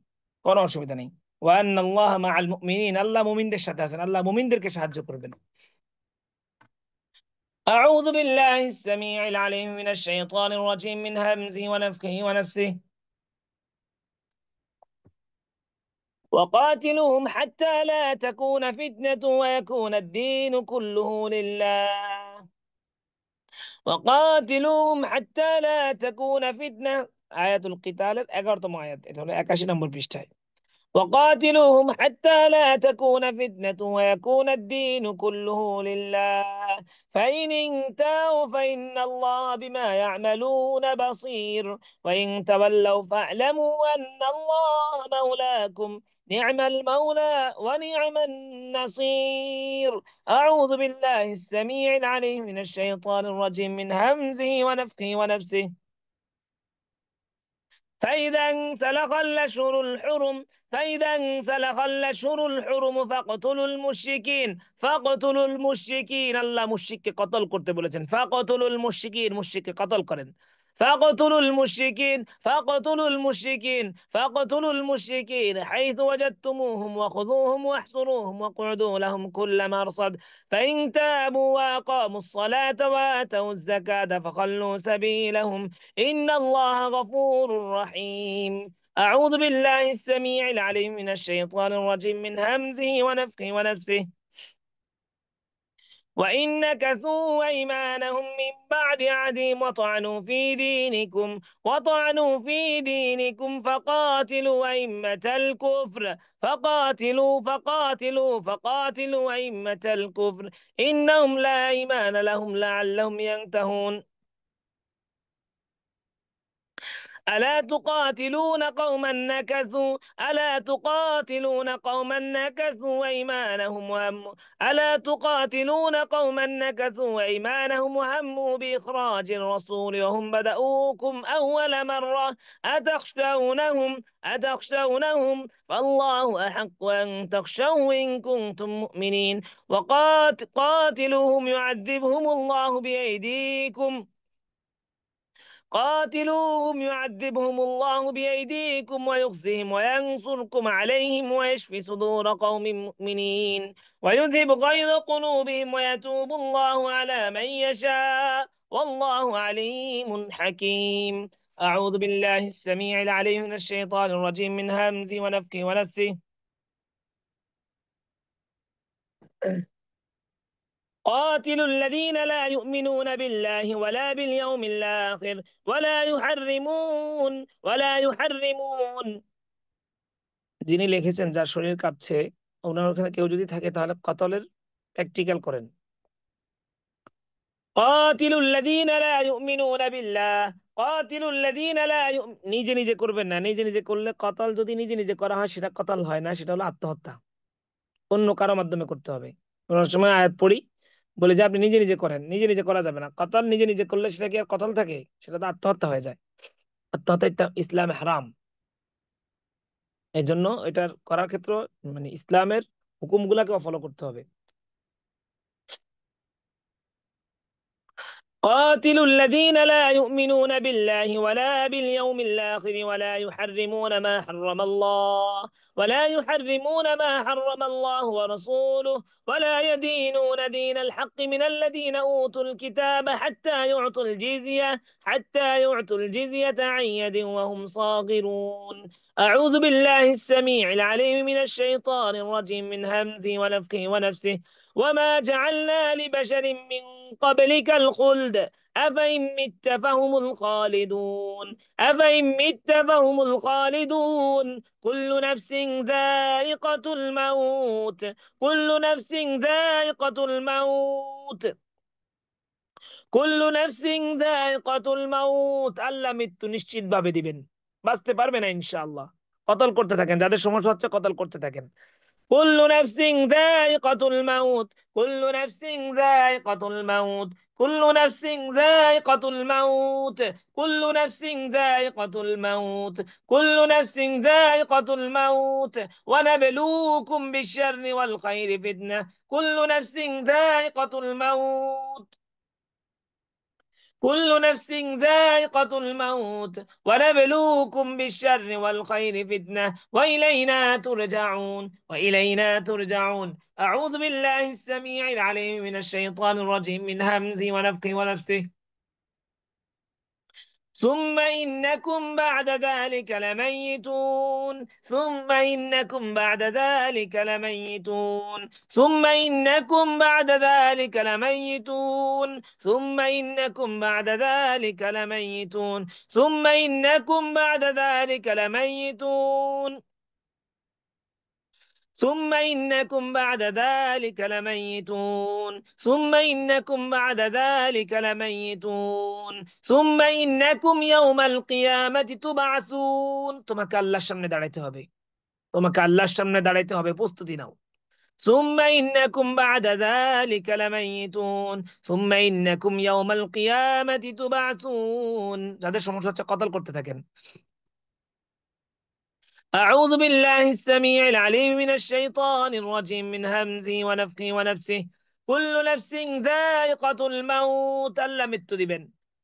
কোনো অসুবিধা নেই। ওয়া আন্নাল্লাহা মাআল মুমিনিন, আল্লাহ মুমিনদের সাথে আছেন, আল্লাহ মুমিনদেরকে সাহায্য করবেন। أعوذ بالله السميع العليم من الشيطان الرجيم من همزه ونفخه ونفسه. وقاتلوهم حتى لا تكون فتنة ويكون الدين كله لله. وقاتلوهم حتى لا تكون فتنة। আয়াতুল কিতালের 11তম আয়াত, এটা হলো 81 নম্বর পৃষ্ঠায়। وقاتلوهم حتى لا تكون فتنة ويكون الدين كله لله، فإن انتهوا فإن الله بما يعملون بصير، وإن تولوا فاعلموا أن الله مولاكم، نعم المولى ونعم النصير. أعوذ بالله السميع العليم من الشيطان الرجيم من همزه ونفخه ونفسه. فإذا انسلخ الأشهر الحرم فاقتلوا المشركين আল্লাহ মুশরিককে কতল করতে বলেছেন, ফাকতুলুল মুশরিকিন, মুশরিককে কতল করেন। فاقتلوا المشركين حيث وجدتموهم وخذوهم واحصروهم واقعدوا لهم كل مرصد، فإن تابوا وأقاموا الصلاة وآتوا الزكاة فخلوا سبيلهم إن الله غفور رحيم. أعوذ بالله السميع العليم من الشيطان الرجيم من همزه ونفخه ونفسه. وإن نكثوا أيمانهم من بعد عهدهم وطعنوا في دينكم فقاتلوا أئمة الكفر، فقاتلوا أئمة الكفر إنهم لا إيمان لهم لعلهم ينتهون. ألا تقاتلون وهموا بإخراج الرسول وهم بدؤوكم أول مرة، أتخشونهم فالله أحق أن تخشوا إن كنتم مؤمنين. وقاتلوهم يعذبهم الله بأيديكم ويخزهم وينصركم عليهم ويشفي صدور قوم مؤمنين ويذهب غيظ قلوبهم ويتوب الله على من يشاء والله عليم حكيم. أعوذ بالله السميع العليم من الشيطان الرجيم من همزه ونفخه ونفسه. قاتلوا الذين لا يؤمنون بالله ولا باليوم الآخر ولا يحرمون। যিনি লিখেছেন, যার শরীর কাঁপছে, ওনার ওখানে কেউ যদি থাকে তাহলে কতলের প্র্যাকটিক্যাল করেন। নিজে নিজে করবেন না, নিজে নিজে করলে কতল যদি নিজে নিজে করা হয় সেটা কতল হয় না, সেটা হলো আত্মহত্যা। অন্য কারো মাধ্যমে করতে হবে। কোন সময় আয়াত পড়ি, বলে যে আপনি নিজে নিজে করেন, নিজে নিজে করা যাবে না। কতল নিজে নিজে করলে সেটা কি আর কতল থাকে? সেটা তো আত্মহত্যা হয়ে যায়। আত্মহত্যা ইসলামে হারাম। এই জন্য এটার করার ক্ষেত্রে মানে ইসলামের হুকুমগুলাকে ফলো করতে হবে। قاتلوا الذين لا يؤمنون بالله ولا باليوم الآخر ولا يحرمون ما حرم الله ورسوله ولا يدينون دين الحق من الذين أوتوا الكتاب حتى يعطوا الجزية عن يد وهم صاغرون. أعوذ بالله السميع العليم من الشيطان الرجيم من همزه ونفخه ونفسه. وما جعلنا لبشر من قبلك الخلد أفإن مت فهم الخالدون أفإن مت فهم الخالدون كل نفس ذائقة الموت كل نفس ذائقة الموت كل نفس ذائقة الموت আল্লাহ মৃত্যু নিশ্চিত ভাবে দিবেন বাঁচতে পারবে না ইনশাআল্লাহ কতল করতে থাকেন যাদের সমস্যা হচ্ছে কতল করতে থাকেন كل نفس ذائقة الموت كل نفس ذائقة الموت كل نفس ذائقة الموت كل نفس ذائقة الموت كل نفس ذائقة الموت ونبلوكم بالشر والخير فتنة كل نفس ذائقة الموت كل نفس ذائقة الموت ونبلوكم بالشر والخير فتنة وإلينا ترجعون وإلينا ترجعون أعوذ بالله السميع العليم من الشيطان الرجيم من همزه ونفخه ونفثه ثم إنكم بعد ذلك لميتون ثم إنكم بعد ذلك لميتون ثم إنكم بعد ذلك لميتون ثم إنكم بعد ذلك لميتون ثم إنكم بعد ذلك لميتون ثم إنكم بعد ذلك لميتون ثم إنكم بعد ذلك لميتون ثم إنكم يوم القيامة تبعثون তোমাকে আল্লাহর সামনে দাঁড়াইতে হবে তোমাকে আল্লাহর সামনে দাঁড়াইতে হবে প্রস্তুতি নাও ثم إنكم بعد ذلك لميتون ثم إنكم يوم القيامة تبعثون যাদের সমস্যা হচ্ছে কতল করতে থাকেন أعوذ بالله السميع العليم من الشيطان الرجيم من همزه ونفخه ونفسه كل نفس ذائقة الموت ألا مت দিবেন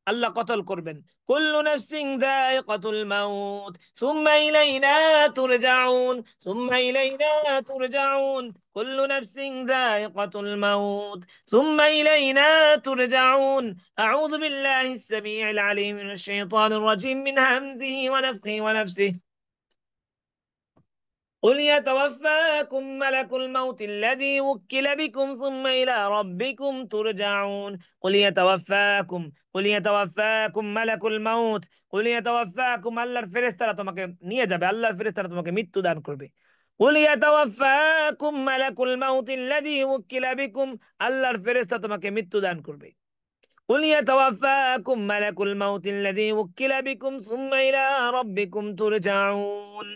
আল্লাহ কতল করবেন كل نفس ذائقة الموت ثم إلينا ترجعون ثم إلينا ترجعون كل نفس ذائقة الموت ثم إلينا ترجعون أعوذ بالله السميع العليم من الشيطان الرجيم من همزه ونفخه ونفسه قل يتوفاكم ملك الموت الذي وكل بكم ثم إلى ربكم ترجعون قل يتوفاكم ملك الموت قل يتوفاكم আল্লাহর ফেরেশতারা তোমাকে নিয়ে যাবে আল্লাহর ফেরেশতারা তোমাকে মৃত্যু দান করবে قل يتوفاكم ملك الموت الذي وكل بكم আল্লাহর ফেরেশতা তোমাকে মৃত্যু দান করবে قل يتوفاكم ملك الموت الذي وكل بكم ثم إلى ربكم ترجعون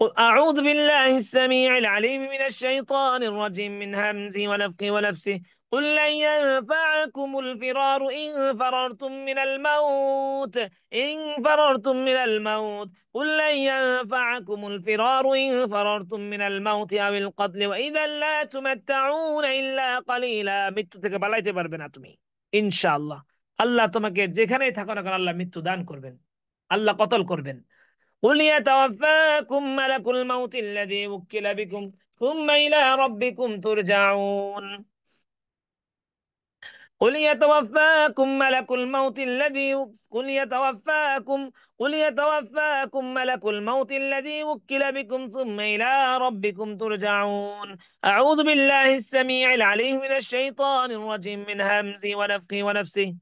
أعوذ بالله السميع العليم من الشيطان الرجيم من همزه ونفخه ونفسه قل لن ينفعكم الفرار إن فررتم من الموت إن فررتم من الموت قل لن ينفعكم الفرار إن فررتم من الموت أو القتل وإذا لا تمتعون إلا قليلا মৃত্যু থেকে পালাইতে পারবে না তুমি ইনশাআল্লাহ আল্লাহ তোমাকে যেখানেই থাকো না কেন আল্লাহ মৃত্যু দান করবেন আল্লাহ কতল করবেন قل يتوفاكم ملك الموت الذي وكل بكم ثم إلى ربكم ترجعون قل يتوفاكم ملك الموت الذي قل يتوفاكم ملك الموت الذي وكل بكم ثم إلى ربكم ترجعون أعوذ بالله السميع العليم من الشيطان الرجيم من همزه ونفخه ونفسه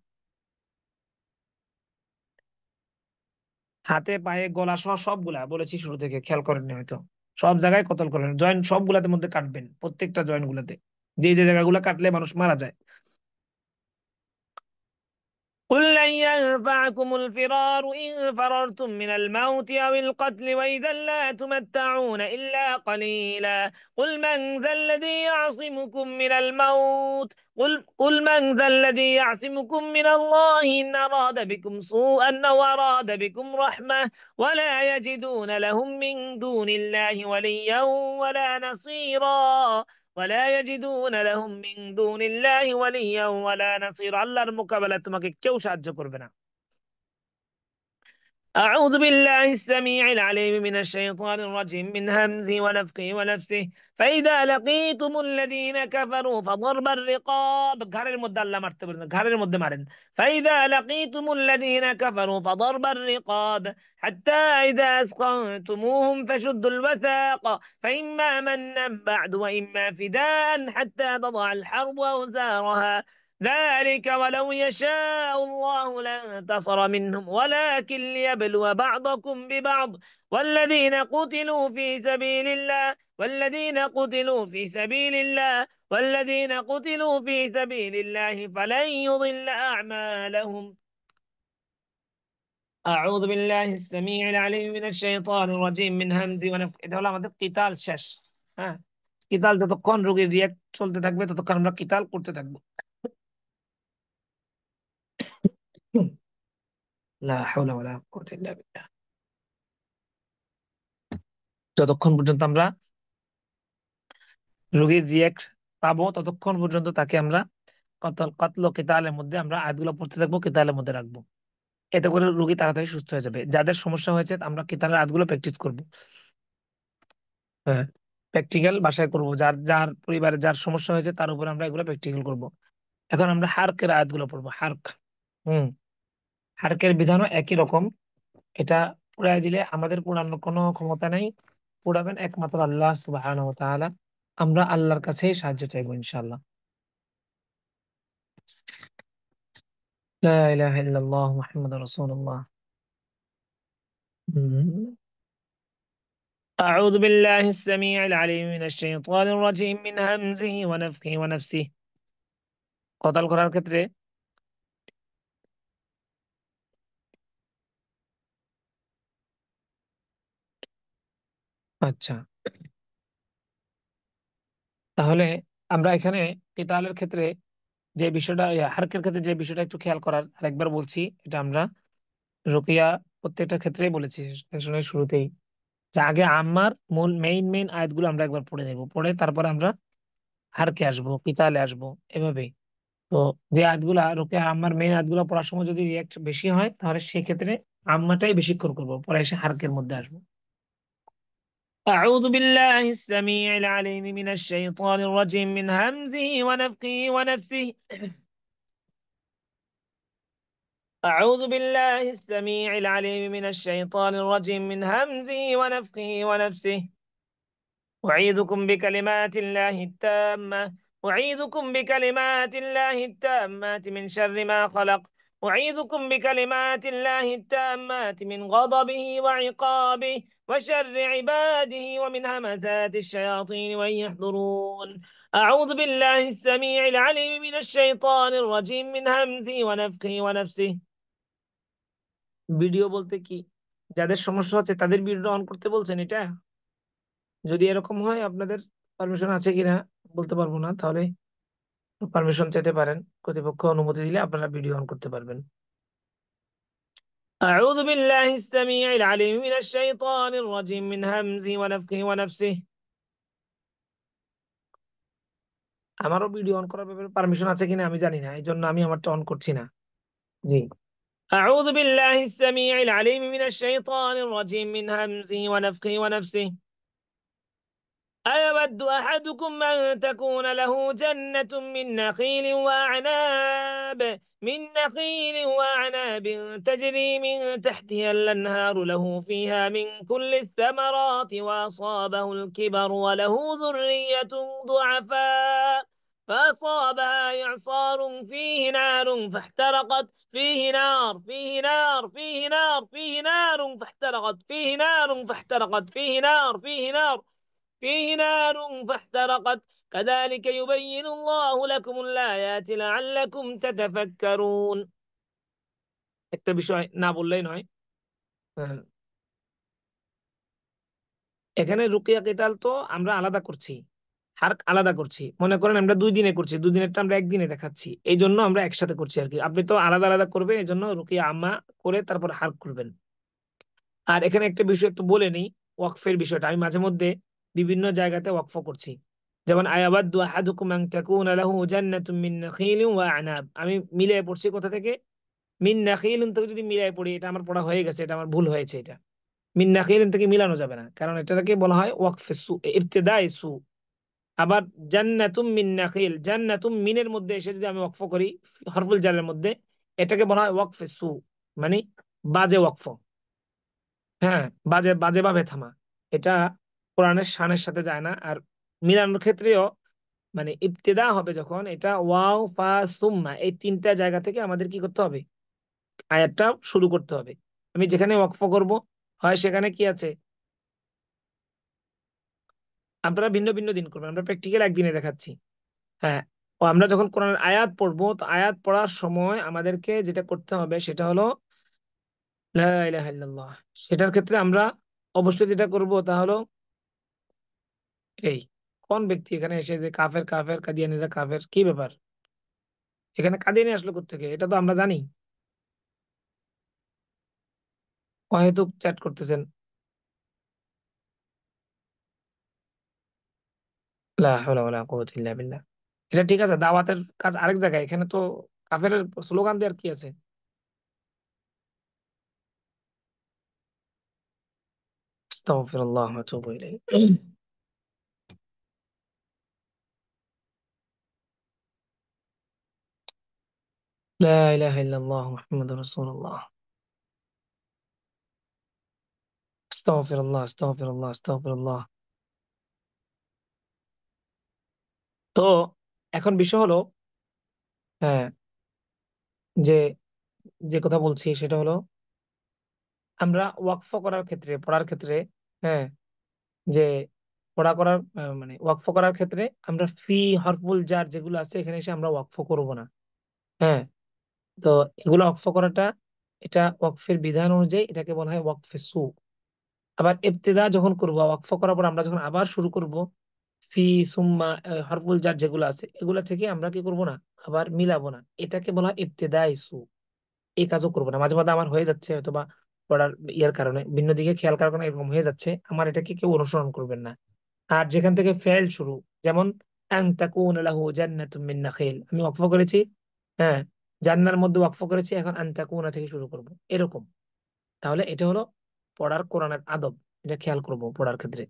হাতে পায়ে গলা সহ সবগুলা বলেছি শুরু থেকে খেয়াল করেননি হয়তো সব জায়গায় কতল করবেন জয়েন্ট সবগুলাতে মধ্যে কাটবেন প্রত্যেকটা জয়েন্ট গুলাতে যে যে জায়গাগুলো কাটলে মানুষ মারা যায় قل لن ينفعكم الفرار إن فررتم من الموت أو القتل وإذا لا تمتعون إلا قليلا قل من ذا الذي يعصمكم من الموت قل من ذا الذي يعصمكم من الله إن أراد بكم سوءا أو أراد بكم رحمة ولا يجدون لهم من دون الله وليا ولا نصيرا ولا يجدون لهم من دون الله وليا ولا نصيرا আল্লাহর মোকাবেলায় তোমাকে কেউ সাহায্য করবে না أعوذ بالله السميع العليم من الشيطان الرجيم من همزه ونفخه ونفسه فإذا لقيتم الذين كفروا فضرب الرقاب ঘাড়ের মধ্যে আল্লাহ মারতে বলেন ঘাড়ের মধ্যে মারেন فإذا لقيتم الذين كفروا فضرب الرقاب حتى إذا أثخنتموهم فشدوا الوثاق فإما منا بعد وإما فداء حتى تضع الحرب أوزارها ذلك ولو يشاء الله لانتصر منهم ولكن ليبلو بعضكم ببعض والذين قتلوا في سبيل الله فلن يضل أعمالهم. أعوذ بالله السميع العليم من الشيطان الرجيم من همزه ونفخه এটা হলো আমাদের কিতাল শেষ। হ্যাঁ, কিতাল যতক্ষণ রোগীর রিয়াক্ট চলতে থাকবে ততক্ষণ আমরা কিতাল করতে থাকবো। লা হাওলা ওয়ালা কুওয়াতা ইল্লা বিল্লাহ। যতক্ষণ পর্যন্ত আমরা রোগীর রিয়াক্ট পাবো ততক্ষণ পর্যন্ত তাকে আমরা কতল কিতালের মধ্যে আমরা আয়াতগুলো পড়তে থাকবো, কিতালের মধ্যে রাখবো। এতে করে রোগী তাড়াতাড়ি সুস্থ হয়ে যাবে। যাদের সমস্যা হয়েছে আমরা কিতালের আয়াতগুলো প্র্যাকটিস করবো। হ্যাঁ, প্র্যাকটিক্যাল বাসায় করব। যার যার পরিবারে যার সমস্যা হয়েছে তার উপর আমরা এগুলো প্র্যাকটিক্যাল করব। এখন আমরা হার্কের আয়াতগুলো পড়বো। হার্ক, হুম, হার্কের বিধানও একই রকম। এটা পুরাই দিলে আমাদের পুরানোর কোনো ক্ষমতা নেই। পুরাবেন একমাত্র আল্লাহ সুবহানাহু ওয়া তাআলা। আমরা আল্লাহর কাছেই সাহায্য চাইবো ইনশাআল্লাহ। লা ইলাহা ইল্লাল্লাহ মুহাম্মাদুর রাসূলুল্লাহ। হুম। أعوذ بالله السميع العليم من الشيطان الرجيم من همزه ونفخه ونفسه। কতাল করার ক্ষেত্রে আচ্ছা, তাহলে আমরা এখানে কিতালের ক্ষেত্রে যে বিষয়টা, হারকের ক্ষেত্রে যে বিষয়টা একটু খেয়াল করার আরেকবার বলছি। এটা আমরা রুকিয়া প্রত্যেকটা ক্ষেত্রেই বলেছি সেশনের শুরুতেই, যে আগে আমার মূল মেইন আয়াতগুলো আমরা একবার পড়ে নেব, পড়ে তারপরে আমরা হারকে আসবো, কিতালে আসবো, এভাবে। তো যে আয়াতগুলা রুকিয়া আমার মেইন আয়াতগুলো পড়ার সময় যদি রিয়াক্ট বেশি হয় তাহলে সেক্ষেত্রে আম্মাটাই বেশিক্ষণ করবো, পরে এসে হারকের মধ্যে আসবো। أعوذ بالله السميع العليم من الشيطان الرجيم من همزه ونفخه ونفسه. أعوذ بالله السميع العليم من الشيطان الرجيم من همزه ونفخه ونفسه. أعيذكم بكلمات الله التامة أعيذكم بكلمات الله التامات من شر ما خلق. أعيذكم بكلمات الله التامات من غضبه وعقابه وشر عباده ومن همزات الشياطين وأن يحضرون. أعوذ بالله السميع العليم من الشيطان الرجيم من همزه ونفخه ونفسه. ভিডিও বলতে কি, যাদের সমস্যা হচ্ছে তাদের ভিডিও অন করতে বলছেন এটা? যদি এরকম হয় আপনাদের পারমিশন আছে কিনা বলতে পারবো না, তাহলে পারমিশন চাইতে পারেন। কর্তৃপক্ষ অনুমতি দিলে আপনারা ভিডিও অন করতে পারবেন। أعوذ بالله السميع العليم من الشيطان الرجيم من همزه ونفخه ونفسه. আমারও ভিডিও অন করার ব্যাপারে পারমিশন আছে কিনা আমি জানি না, এই জন্য আমি আমারটা অন করছি না। জি। أعوذ بالله السميع العليم من الشيطان الرجيم من همزه ونفخه ونفسه. أيود أحدكم أن تكون له جنة من نخيل وأعناب تجري من تحتها الأنهار له فيها من كل الثمرات وأصابه الكبر وله ذرية ضعفاء فأصابها إعصار فيه نار فاحترقت فيه نار كذلك يبين الله لكم الآيات لعلكم تتفكرون. একটা বিষয় না বললেই নয়। হ্যাঁ, এখানে রুকিয়া কেতাল তো আমরা আলাদা করছি, হার্ক আলাদা করছি। মনে করেন আমরা 2 দিনে করছি, 2 দিনেরটা আমরা একদিনে দেখাচ্ছি, এই জন্য আমরা একসাথে করছি আর কি। আপনি তো আলাদা আলাদা করবেন, এই জন্য রুকিয়া আম্মা করে তারপর হার্ক করবেন। আর এখানে একটা বিষয় একটু বলে নিই, ওয়াকফের বিষয়টা। আমি মাঝে মধ্যে বিভিন্ন জায়গাতে ওয়াকফ করছি। যেমন আয়াবাদু আহাদুকুম আন তাকুনা লাহু জান্নাতুম মিন নাখিলিন ওয়া আনাব, আমি মিলিয়ে পড়ছি কোথা থেকে। মিন নাখিলিন থেকে যদি মিলিয়ে পড়ি, এটা আমার পড়া হয়ে গেছে, এটা আমার ভুল হয়েছে। এটা মিন নাখিলিন থেকে মিলানো যাবে না, কারণ এটাকে বলা হয় ওয়াকফে সু, ইবতিদাই সু। আবার জান্নাতুম মিন নাখিল, জান্নাতুম মিনের মধ্যে এসে যদি আমি ওয়াকফ করি হরফুল জারের মধ্যে, এটাকে বলা হয় ওয়াকফে সু, মানে বাজে ওয়াকফ। হ্যাঁ, বাজে বাজে ভাবে থামা। এটা কোরআনের শানের সাথে যায় না। আর মিলানোর ক্ষেত্রেও মানে ইবতেদা হবে যখন, এটা ওয়াও ফা সুম্মা এই তিনটা জায়গা থেকে আমাদের কি করতে হবে, আয়াতটা শুরু করতে হবে। আমি যেখানে ওয়াকফ করব, হয় সেখানে কি আছে, আপনারা ভিন্ন ভিন্ন দিন করবেন, আমরা প্র্যাকটিক্যাল একদিনে দেখাচ্ছি। হ্যাঁ, ও আমরা যখন কোরআনের আয়াত পড়বো, তো আয়াত পড়ার সময় আমাদেরকে যেটা করতে হবে সেটা হলো লা ইলাহা ইল্লাল্লাহ। সেটার ক্ষেত্রে আমরা অবশ্যই যেটা করব তা হলো এই, কোন ব্যক্তি এখানে এসে যে কাফের কাফের কাদিয়ানিরা কাফের, কি ব্যাপার, এখানে কাদিয়ানি আসলো কোত্থেকে, এটা তো আমরা জানি। অহেতুক চ্যাট করতেছেন। লা হাওলা ওয়ালা কুওয়াতা ইল্লা বিল্লাহ। এটা ঠিক আছে, দাওয়াতের কাজ আরেক জায়গায়, এখানে তো কাফের স্লোগান দেওয়ার কি আছে। আস্তাগফিরুল্লাহ ওয়া আতুবু ইলাইহি। লা ইলাহা ইল্লাল্লাহ মুহাম্মাদুর রাসূলুল্লাহ। আস্তাগফিরুল্লাহ আস্তাগফিরুল্লাহ আস্তাগফিরুল্লাহ। তো এখন বিষয় হলো, হ্যাঁ, যে যে কথা বলছি সেটা হলো, আমরা ওয়াকফ করার ক্ষেত্রে, পড়ার ক্ষেত্রে, হ্যাঁ, যে পড়া করার মানে ওয়াকফ করার ক্ষেত্রে আমরা ফি হরফুল জার যেগুলো আছে এখানে এসে আমরা ওয়াকফ করব না। হ্যাঁ, তো এগুলো ওয়াকফ করাটা, এটা ওয়াকফের বিধান অনুযায়ী এটাকে বলা হয় ওয়াকফে সু। আবার ইবতিদা যখন করব, ওয়াকফ করার পর আমরা যখন আবার শুরু করব, ফি সুম্মা হরফুল জার যেগুলো আছে এগুলা থেকে আমরা কি করব না, আবার মিলাবো না, এটাকে বলা হয় ইবতিদাই সু। এই কাজও করবো না। মাঝে মাঝে আমার হয়ে যাচ্ছে হয়তো বা পড়ার ইয়ার কারণে, ভিন্ন দিকে খেয়াল করার কারণে এরকম হয়ে যাচ্ছে, আমার এটাকে কেউ অনুসরণ করবেন না। আর যেখান থেকে ফেল শুরু, যেমন আন তাকুনা লাহু জান্নাতুম মিন নাখিল, আমি ওয়াকফ করেছি, হ্যাঁ, জান্নার মধ্যে ওয়াকফ করেছি, এখন আন তাকুনা থেকে শুরু করব এরকম। তাহলে এটা হলো পড়ার কোরআনের আদব, এটা খেয়াল করব পড়ার ক্ষেত্রে।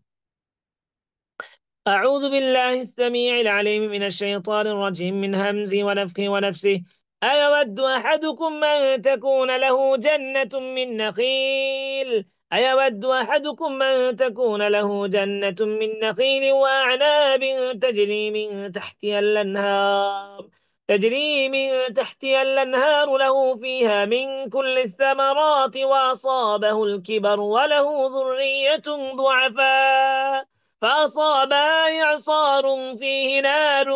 أعوذ بالله السميع العليم من الشيطان الرجيم من همزه ونفخه ونفسه. أيود أحدكم أن تكون له جنة من نخيل، أيود أحدكم أن تكون له جنة من نخيل وأعناب تجري من تحتها الأنهار له فيها من كل الثمرات وأصابه الكبر وله ذرية ضعفاء فأصابها إعصار فيه نار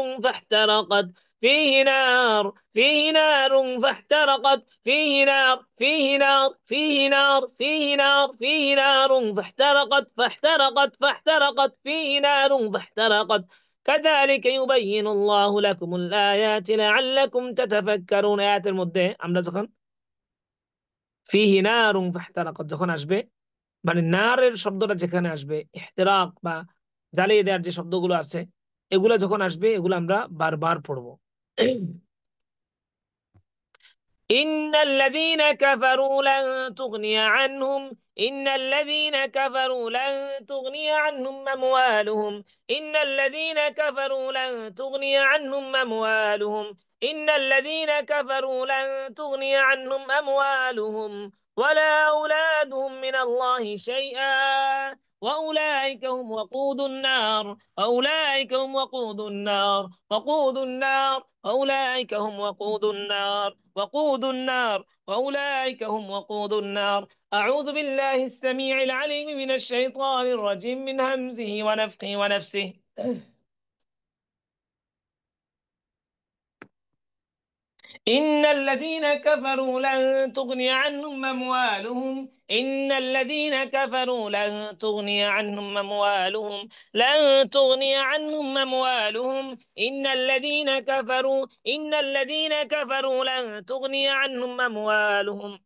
كذلك يبين الله لكم الآيات لعلكم تتفكرون। আয়াতের মধ্যে আমরা যখন ফিহি নারুন ফাহতারাকাত যখন আসবে, মানে নারের শব্দটা যেখানে আসবে, ইহতিরাক বা জ্বালিয়ে দেওয়ার যে শব্দগুলো আছে, এগুলা যখন আসবে এগুলো আমরা বারবার পড়বো। إن الذين كفروا لن تغني عنهم إن الذين كفروا لن تغني عنهم أموالهم إن الذين كفروا لن تغني عنهم أموالهم إن الذين كفروا لن تغني عنهم أموالهم ولا أولادهم من الله شيئا وأولئك هم وقود النار أولئك هم وقود النار وقود النار أولئك هم وقود النار وقود النار وأولئك هم وقود النار. أعوذ بالله السميع العليم من الشيطان الرجيم من همزه ونفخه ونفسه. إن الذين كفروا لن تغني عنهم أموالهم إن الذين كفروا لن تغني عنهم أموالهم إن الذين كفروا لن تغني عنهم أموالهم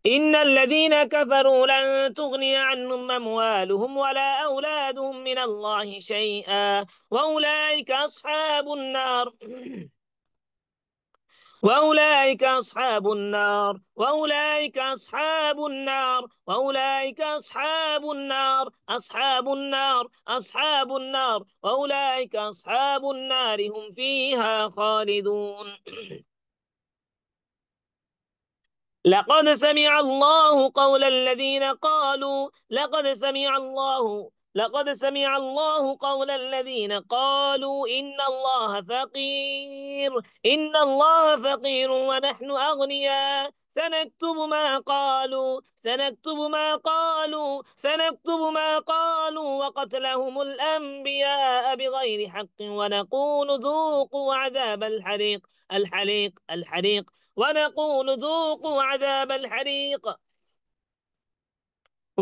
إن الذين كفروا لن تغني عنهم أموالهم ولا أولادهم من الله شيئا وأولئك أصحاب النار وأولئك أصحاب النار وأولئك أصحاب النار وأولئك أصحاب النار أصحاب النار وأولئك أصحاب النار هم فيها خالدون. لقد سمع الله لقد سمع الله قول الذين قالوا إن الله فقير، إن الله فقير ونحن أغنياء، سنكتب ما قالوا، سنكتب ما قالوا، سنكتب ما قالوا وقتلهم الأنبياء بغير حق، ونقول ذوقوا عذاب الحريق، الحريق، الحريق، ونقول ذوقوا عذاب الحريق،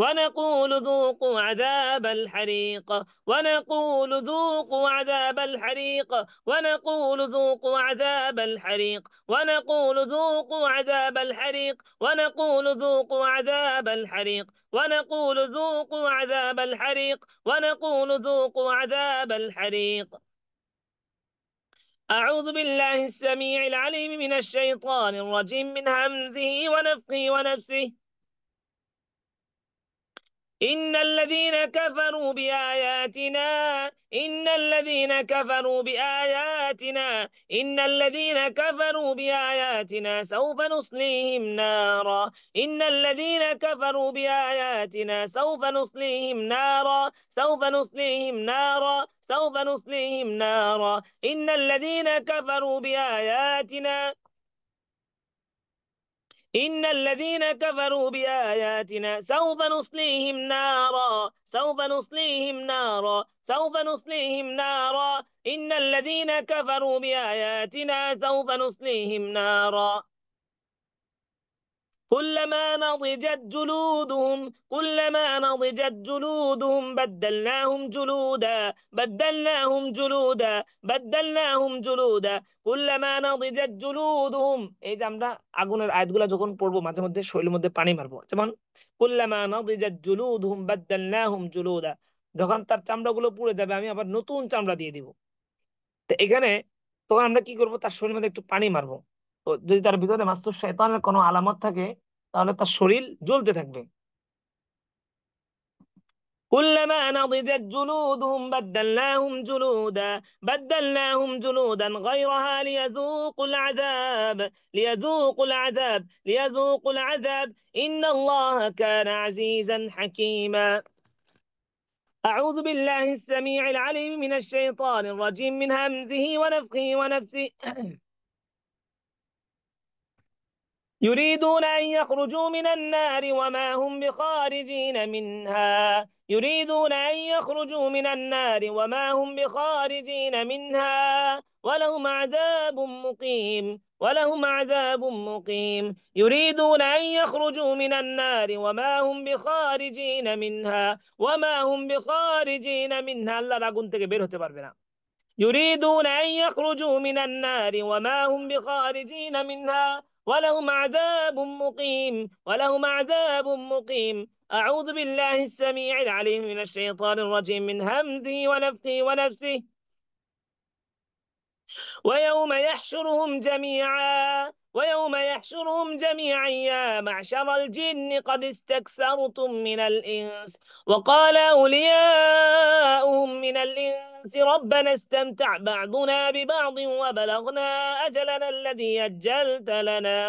ونقول ذوقوا عذاب الحريق، ونقول ذوقوا عذاب الحريق، ونقول ذوقوا عذاب الحريق، ونقول ذوقوا عذاب الحريق، ونقول ذوقوا عذاب الحريق، ونقول ذوقوا عذاب الحريق، ونقول ذوقوا عذاب الحريق. أعوذ بالله السميع العليم من الشيطان الرجيم، من همزه ونفخه ونفسه. إن الذين كفروا بآياتنا، إن الذين كفروا بآياتنا، إن الذين كفروا بآياتنا سوف نصليهم نارا، إن الذين كفروا بآياتنا سوف نصليهم نارا، سوف نصليهم نارا، سوف نصليهم نارا، إن الذين كفروا بآياتنا، إن الذين كفروا بآياتنا سوف نصليهم نارا، سوف نصليهم نارا، سوف نصليهم نارا، إن الذين كفروا بآياتنا سوف نصليهم نارا. كلما نضجت جلودهم، كلما نضجت جلودهم بدلناهم جلودا، بدلناهم جلودا، بدلناهم جلودا، كلما نضجت جلودهم। এই যে আমরা আগুনের আয়াতগুলো যখন পড়বো মাঝে মধ্যে শরীরের মধ্যে পানি মারবো, যেমন কুল্লামা নাদিজাত জুলুদুহুম বাদদালনাহুম জুলুদা, যখন তার চামড়াগুলো পুড়ে যাবে আমি আবার নতুন চামড়া দিয়ে দিব। তো এখানে তখন আমরা কি করব, তার শরীরের মধ্যে একটু পানি মারবো। তো যদি তার ভিতরে মাসতুস শয়তানের কোনো আলামত থাকে তাহলে তার শরীর জ্বলতে থাকবে। كلما نضجت جلودهم بدلناهم جلودا، بدلناهم جلودا غيرها ليذوقوا العذاب، ليذوقوا العذاب، ليذوقوا العذاب، إن الله كان عزيزا حكيما. أعوذ بالله السميع العليم من الشيطان الرجيم، من همزه ونفخه ونفسه. يريدون أن يخرجوا من النار وما هم بخارجين منها، يريدون أن يخرجوا من النار وما هم بخارجين منها، ولهم عذاب مقيم، ولهم عذاب مقيم، يريدون أن يخرجوا من النار وما هم بخارجين منها، وما هم بخارجين منها আল্লাহর আগুন থেকে বের হতে পারবে না। يريدون أن يخرجوا من النار وما هم بخارجين منها، ولهم عذاب مقيم، ولهم عذاب مقيم. أعوذ بالله السميع العليم من الشيطان الرجيم، من همزه ونفخه ونفسه. ويوم يحشرهم جميعا، ويوم يحشرهم جميعا يا معشر الجن قد استكثرتم من الإنس، وقال أولياؤهم من الإنس ربنا استمتع بعضنا ببعض وبلغنا أجلنا الذي أجلت لنا،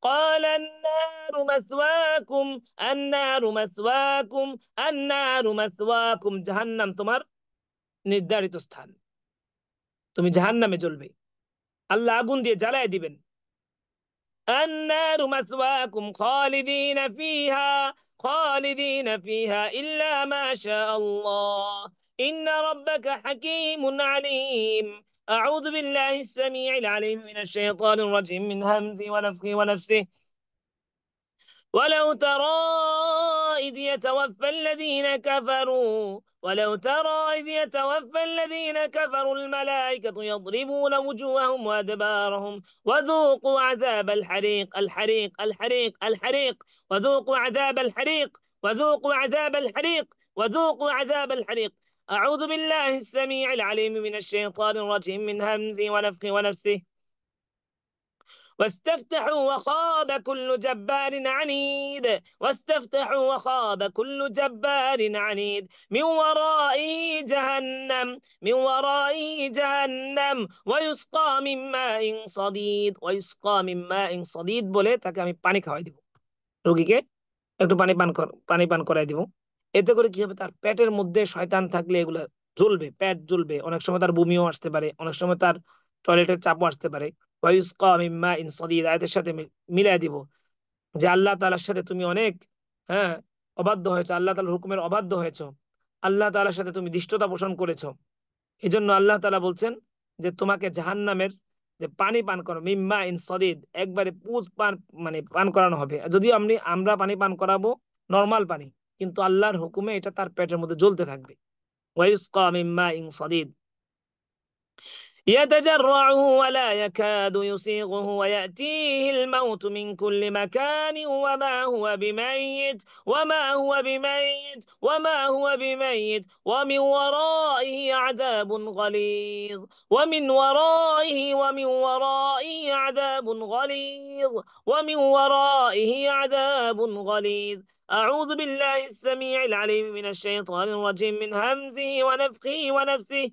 قال النار مثواكم، النار مثواكم، النار مثواكم। জাহান্নাম তোমার নির্ধারিত স্থান, তুমি জাহান্নামে জ্বলবে, আল্লাহ আগুন দিয়ে জ্বালায় দিবেন। النار مثواكم خالدين فيها، خالدين فيها إلا ما شاء الله، إن ربك حكيم عليم. أعوذ بالله السميع العليم من الشيطان الرجيم، من همزه ونفخه ونفسه. ولو ترى إذ يتوفى الذين كفروا، ولو ترى إذ يتوفى الذين كفروا الملائكة يضربون وجوههم وأدبارهم وذوقوا عذاب الحريق، الحريق، الحريق، الحريق، وذوقوا عذاب الحريق، وذوقوا عذاب الحريق، وذوقوا عذاب الحريق. أعوذ بالله السميع العليم من الشيطان الرجيم، من همزه ونفخه ونفسه. واستفتحوا وخاب كل جبار عنيد، واستفتحوا وخاب كل جبار عنيد، من ورائه جهنم، من ورائه جهنم ويسقى من ماء صديد، ويسقى من ماء صديد বলে তাকে আমি পানি খাওয়াই দিব, রোগীকে একটু পানি পান পানি পান করাই দিব। এতে করে কি হবে, তার পেটের মধ্যে শয়তান থাকলে এগুলা জ্বলবে, পেট জ্বলবে, অনেক সময় তার বমিও আসতে পারে, অনেক সময় তার টয়লেটের চাপও আসতে পারে। ওয়ায়ুসকা মিন মাইন সাদীদ, আয়াতের সাথে মিলাই দিব যে আল্লাহ তাআলার সাথে তুমি অনেক, হ্যাঁ, অবাধ্য হয়েছো, আল্লাহ তাআলার হুকুমের অবাধ্য হয়েছো, আল্লাহ তাআলার সাথে তুমি দৃষ্টতা পোষণ করেছো। এই জন্য আল্লাহ তাআলা বলছেন যে তোমাকে জাহান্নামের যে পানি পান করো, মিম্মা ইন সদিদ, একবারে পুজ পান, মানে পান করানো হবে। যদিও আমরা পানি পান করাবো নর্মাল পানি, কিন্তু আল্লাহর হুকুমে এটা তার পেটের মধ্যে জ্বলতে থাকবে। ওয়ায়ুসকা মিম্মা ইন সদিদ يتجرعه ولا يكاد يسيغه ويأتيه الموت من كل مكان ومن ورائه عذاب غليظ، أعوذ بالله السميع العليم من الشيطان الرجيم من همزه ونفخه ونفثه.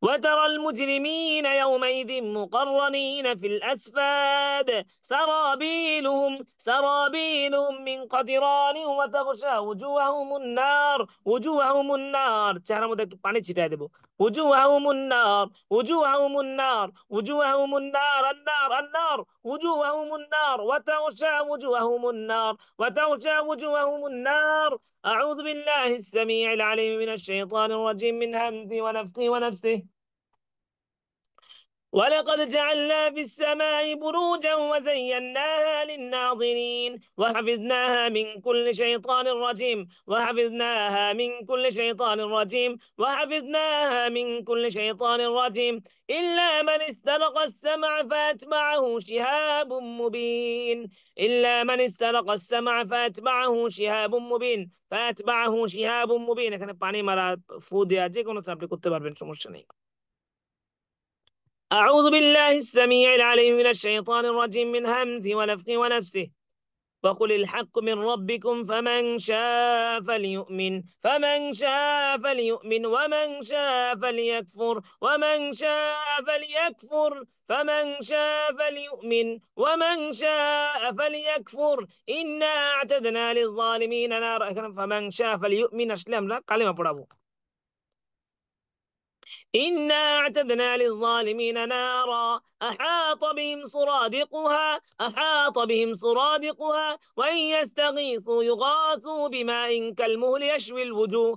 وترى المجرمين يومئذ مقرنين في الأسفاد سرابيلهم من قطران وتغشى وجوههم النار চেহারার মধ্যে একটু পানি ছিটায় দেব। وجوههم النار النار وتغشى وجوههم النار. أعوذ بالله السميع العليم من الشيطان الرجيم من همزه ونفخه ونفسه. ولقد جعلنا في السماء بروجا وزيناها للناظرين وحفظناها من كل شيطان رجيم إلا من استرق السمع فأتبعه شهاب مبين এখানে পানি মারা, ফু দেয়া, যে কোনো আপনি করতে পারবেন, সমস্যা নেই। أعوذ بالله السميع العليم من الشيطان الرجيم من همزه ونفخه ونفسه. وقل الحق من ربكم فمن شاء فليؤمن إنا أعتدنا للظالمين نارا. فمن شاء فليؤمن أسلم لا كلمة পড়াবো। إنا أعتدنا للظالمين نارا أحاط بهم سرادقها وإن يستغيثوا يغاثوا بماء كالمهل يشوي الوجوه.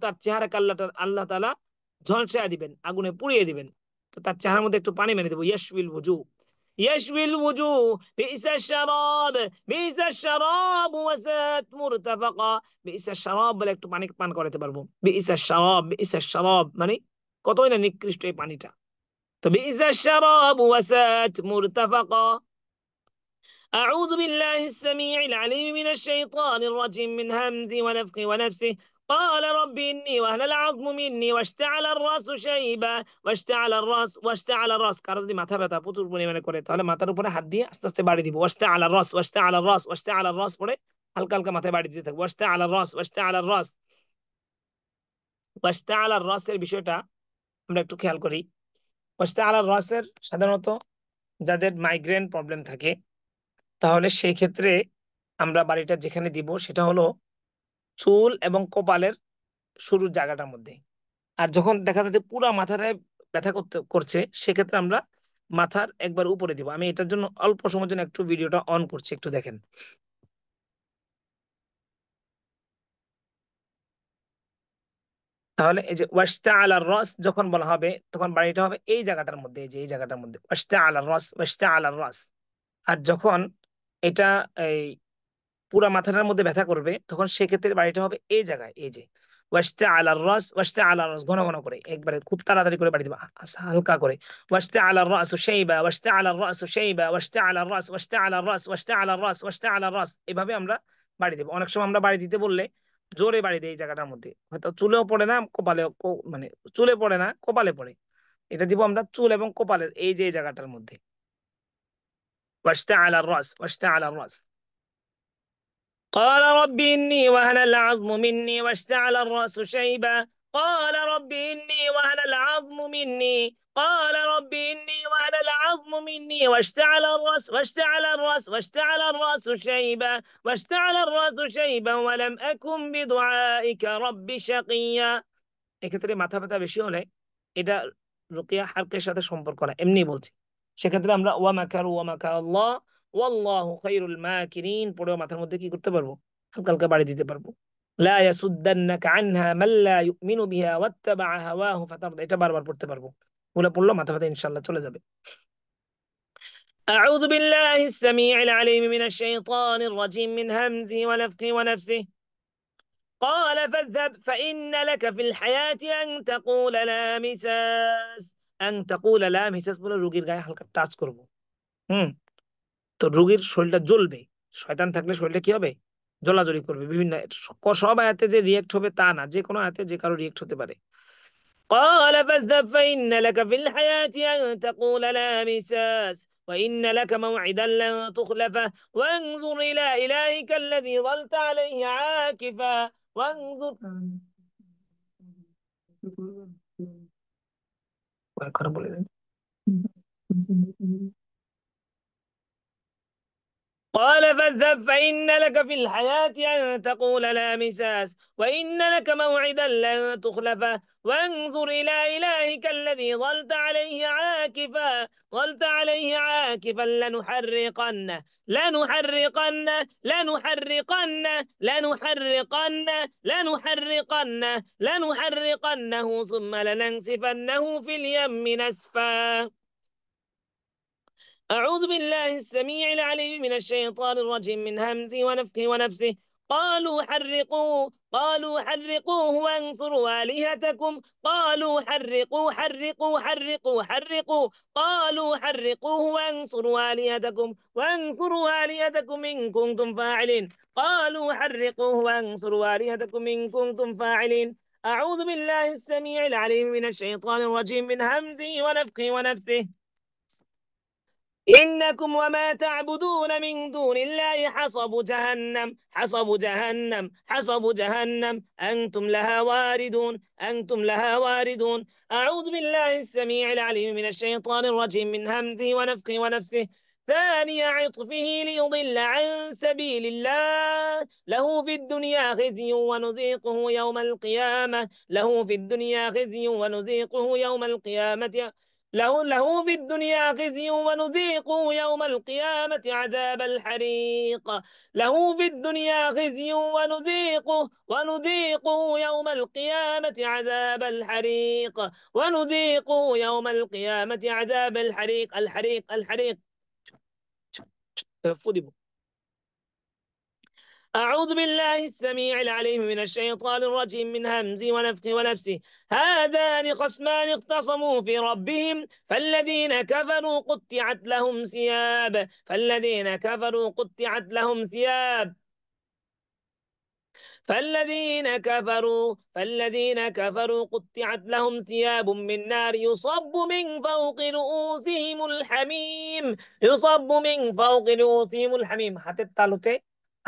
তার চেহারাকে আল্লাহ তাআলা ঝলসায় দিবেন, আগুনে পুড়িয়ে দিবেন। তো তার চেহারার মধ্যে একটু পানি মেরে দেবো। يشوي الوجوه بئس الشراب وساءت مرتفقا. বিইসা শারাব বলে একটু পানি পান করাতে পারবো। বিইসা শারাব মানে কতই না নিকৃষ্ট এই পানিটা। তো বিইসা শারাব ওয়াসাত মুরতাফাকা। أعوذ بالله السميع العليم من الشيطان الرجيم من همزه ونفخه ونفسه. قال رب إني وهن العظم مني واشتعل الرأس কারো যদি মাথা ব্যথা প্রচুর পরিমাণে করে, তাহলে মাথার উপরে হাত দিয়ে আস্তে আস্তে বাড়ি দিব। ওয়াশতাআলা الرأس পরে হালকা হালকা মাথায় বাড়ি দিতে থাকবো। ওয়াশতাআলা الرأس এর বিষয়টা আমরা একটু খেয়াল করি। ওয়াশতাআলা الرأسের সাধারণত যাদের মাইগ্রেন প্রবলেম থাকে, তাহলে সেই ক্ষেত্রে আমরা বাড়িটা যেখানে দিব সেটা হলো চুল এবং কপালের শুরুর জায়গাটার মধ্যে। আর যখন দেখা যাচ্ছে পুরা মাথাটায় ব্যথা করছে, সেক্ষেত্রে আমরা মাথার একবার উপরে দিব। আমি এটার জন্য অল্প সময়ের জন্য একটু ভিডিওটা অন করছি, একটু দেখেন। তাহলে এই যে ওয়াশতাআলা-র-রাস যখন বলা হবে, তখন বাড়িটা হবে এই জায়গাটার মধ্যে, এই যে এই জায়গাটার মধ্যে ওয়াশতাআলা-র-রাস। আর যখন এটা এই পুরা মাথাটার মধ্যে ব্যথা করবে, তখন সেক্ষেত্রে বাড়িটা হবে এই জায়গায়, এই যে ওয়াশতাআলা-র-রাস, ঘন ঘন করে, একবারে খুব তাড়াতাড়ি করে বাড়ি দিবা, হালকা করে। ওয়াশতাআলা-র-রাসু শাইবা, এভাবে আমরা বাড়ি দেবো। অনেক সময় আমরা বাড়ি দিতে বললে জোরে বাড়ি দেয় এই জায়গাটার মধ্যে, হয়তো চুলেও পড়ে না, কপালে মানে চুলে পড়ে না, কপালে পড়ে। এটা দিব আমরা চুল এবং কপালের এই যে এই জায়গাটার মধ্যে। ওয়াশতাআলা-র-রাস। قال رب إني وهن العظم مني واشتعل الرأس شيبا. قال رب إني وهن العظم مني قال رب إني وأنا العظم مني واشتعل الرأس شيبا ولم أكن بدعائك رب شقيا. এক্ষেত্রে মাথা ব্যথা বেশি হলে এটা রুকিয়া হালকের সাথে সম্পর্ক না, এমনি বলছি। সেক্ষেত্রে আমরা ওয়া মাকারু ওয়া মাকার আল্লাহ ওয়াল্লাহু খায়রুল মাকিরিন পড়েও মাথার মধ্যে কি করতে পারবো, হালকা হালকা বাড়ি দিতে পারবো। লা ইয়াসুদ্দান্নাকা আনহা মান লা ইউমিনু বিহা ওয়াত্তাবা'a হাওয়াহু ফাতারদা, এটা বারবার পড়তে পারবো। ওগুলো পড়লো মাথা ব্যথা ইনশাআল্লাহ চলে যাবে। أعوذ بالله السميع العليم من الشيطان الرجيم من همزه ونفخه ونفسه. قال فاذهب فإن لك في الحياة أن تقول لا مساس বলে রোগীর গায়ে হালকা টাচ করব। হুম। তো রোগীর শরীরটা জ্বলবে, শয়তান থাকলে শরীরটা কি হবে, জ্বলাজ্বলি করবে বিভিন্ন। সব আয়াতে যে রিয়েক্ট হবে তা না, যে কোনো আয়াতে যে কারো রিয়েক্ট হতে পারে। قال فاذهب فإن لك في الحياة أن تقول لا مساس وإن لك موعدا لن تخلفه وانظر إلى إلهك الذي ظلت عليه عاكفا وانظر কয়েকবার বলে দেন। قال فاذهب فإن لك في الحياة أن تقول لا مساس وإن لك موعدا لن تخلفه وانظر إلى إلهك الذي ظلت عليه عاكفا لنحرقنه ثم لننسفنه في اليم نسفا. أعوذ بالله السميع العليم من الشيطان الرجيم من همزه ونفخه ونفسه. قالوا حرقوه وانصروا آلهتكم قالوا حرقوه وانصروا آلهتكم إن كنتم فاعلين. أعوذ بالله السميع العليم من الشيطان الرجيم من همزه ونفخه ونفسه. إنكم وما تعبدون من دون الله حصب جهنم أنتم لها واردون. أعوذ بالله السميع العليم من الشيطان الرجيم من همزه ونفخه ونفسه. ثاني عطفه ليضل عن سبيل الله له في الدنيا خزي ونذيقه يوم القيامة عذاب الحريق. له في الدنيا خزي ونذيقه يوم القيامة عذاب الحريق. الحريق. فدي. أعوذ بالله السميع العليم من الشيطان الرجيم من همزه ونفخه ونفسه. هذان خصمان اختصموا في ربهم فالذين كفروا قطعت لهم ثياب من نار يصب من فوق رؤوسهم الحميم হাতের তালুতে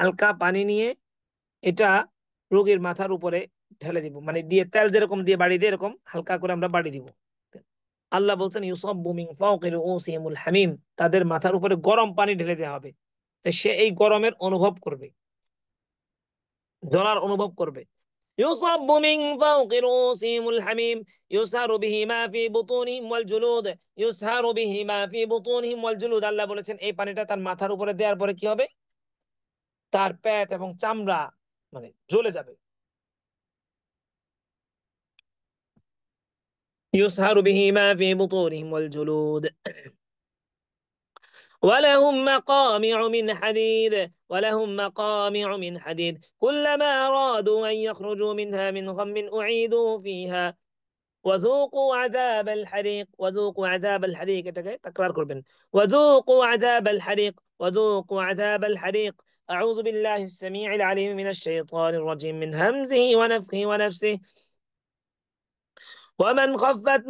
হালকা পানি নিয়ে এটা রোগীর মাথার উপরে ঢেলে দিব, মানে দিয়ে তেল যেরকম দিয়ে বাড়ি দিয়ে এরকম হালকা করে আমরা বাড়ি দিব। আল্লাহ বলছেন ইউসাব্বু মিন ফাওকি রুউসিহিমুল হামিম, তাদের মাথার উপরে গরম পানি ঢেলে দেওয়া হবে। তাই সে এই গরমের অনুভব করবে, জ্বলার অনুভব করবে। ইউসাব্বু মিন ফাওকি রুউসিহিমুল হামিম ইউসহারু বিহি মা ফি বুতুনিহিম ওয়াল জুলুদ আল্লাহ বলেছেন এই পানিটা তার মাথার উপরে দেওয়ার পরে কি হবে, তার পেট এবং চামড়া মানে জ্বলে যাবে। يسهر به ما في بطونهم والجلود ولهم مقامع من حديد كلما أرادوا أن يخرجوا منها من غم أعيدوا فيها وذوقوا عذاب الحريق تكرار করবেন وذوقوا عذاب الحريق. أعوذ بالله السميع العليم من الشيطان الرجيم من همزه ونفخه ونفسه. ومن خفت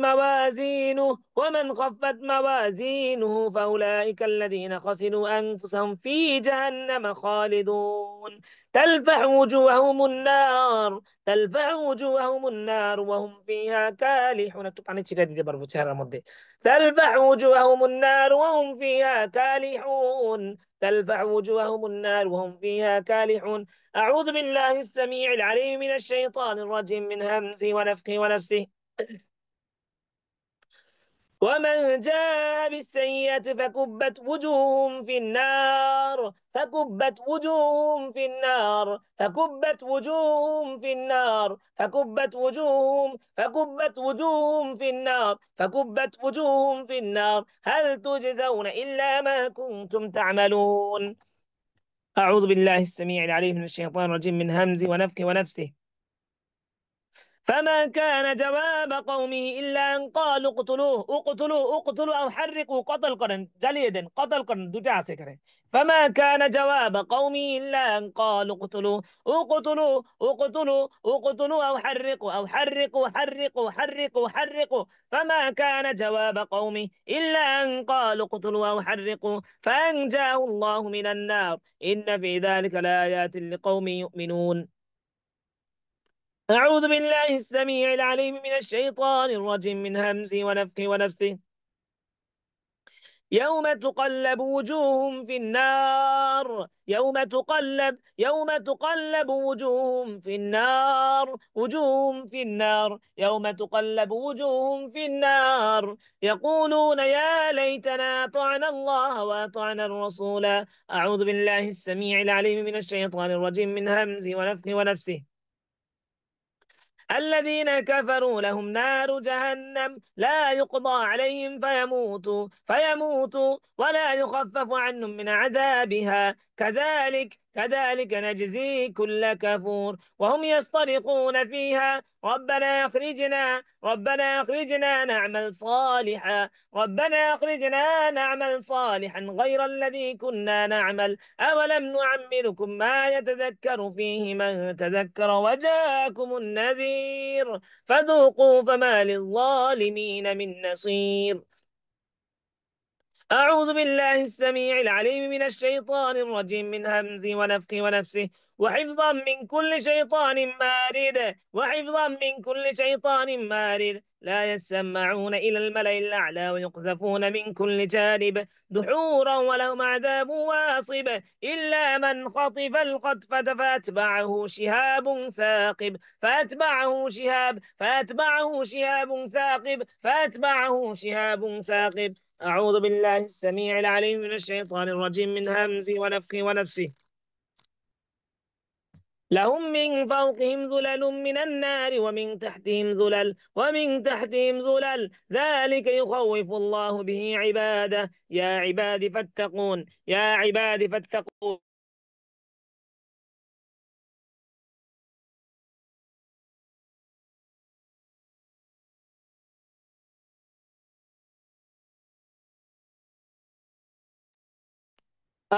موازينه فأولئك الذين خسروا أنفسهم في جهنم خالدون. تلفح وجوههم النار تلفح وجوههم النار وهم فيها كالحون. একটু পানি ছিটা দিতে পারবো চেহারার মধ্যে। تلفح وجوههم النار وهم فيها كالحون. تلفح وجوههم النار وهم فيها كالحون. أعوذ بالله السميع العليم من الشيطان الرجيم من همزه ونفخه ونفسه. ومن جاء بالسيئة فكبت وجوههم في النار هل تجزون إلا ما كنتم تعملون. أعوذ بالله السميع العليم من الشيطان الرجيم من همزه ونفخه ونفسه. فما كان جواب قومه إلا أن قالوا اقتلوه أو حرقوا قتل قرن جليدا قتل قرن দুটা আছে এখানে। فما كان جواب قومه إلا أن قالوا اقتلوه أو حرقوا. فما كان جواب قومه إلا أن قالوا اقتلوا أو حرقوا فأنجاه الله من النار إن في ذلك لآيات لقوم يؤمنون. أعوذ بالله السميع العليم من الشيطان الرجيم من همزه ونفخه ونفسه. يوم تقلب وجوههم في النار يقولون يا ليتنا أطعنا الله وأطعنا الرسول. أعوذ بالله السميع العليم من الشيطان الرجيم من همزه ونفخه ونفسه. الذين كفروا لهم نار جهنم لا يقضى عليهم فيموتوا ولا يخفف عنهم من عذابها كذلك نجزي كل كفور وهم يصطرخون فيها ربنا أخرجنا نعمل صالحا غير الذي كنا نعمل أولم نعمركم ما يتذكر فيه من تذكر وجاءكم النذير فذوقوا فما للظالمين من نصير. أعوذ بالله السميع العليم من الشيطان الرجيم من همزه ونفخه ونفسه. وحفظا من كل شيطان مارد لا يسمعون إلى الملأ الأعلى ويقذفون من كل جانب دحورا ولهم عذاب واصب إلا من خطف الخطفة فأتبعه شهاب ثاقب. أعوذ بالله السميع العليم من الشيطان الرجيم من همزه ونفخه ونفسه. لهم من فوقهم ظلل من النار ومن تحتهم ظلل ذلك يخوف الله به عباده يا عباد فاتقون.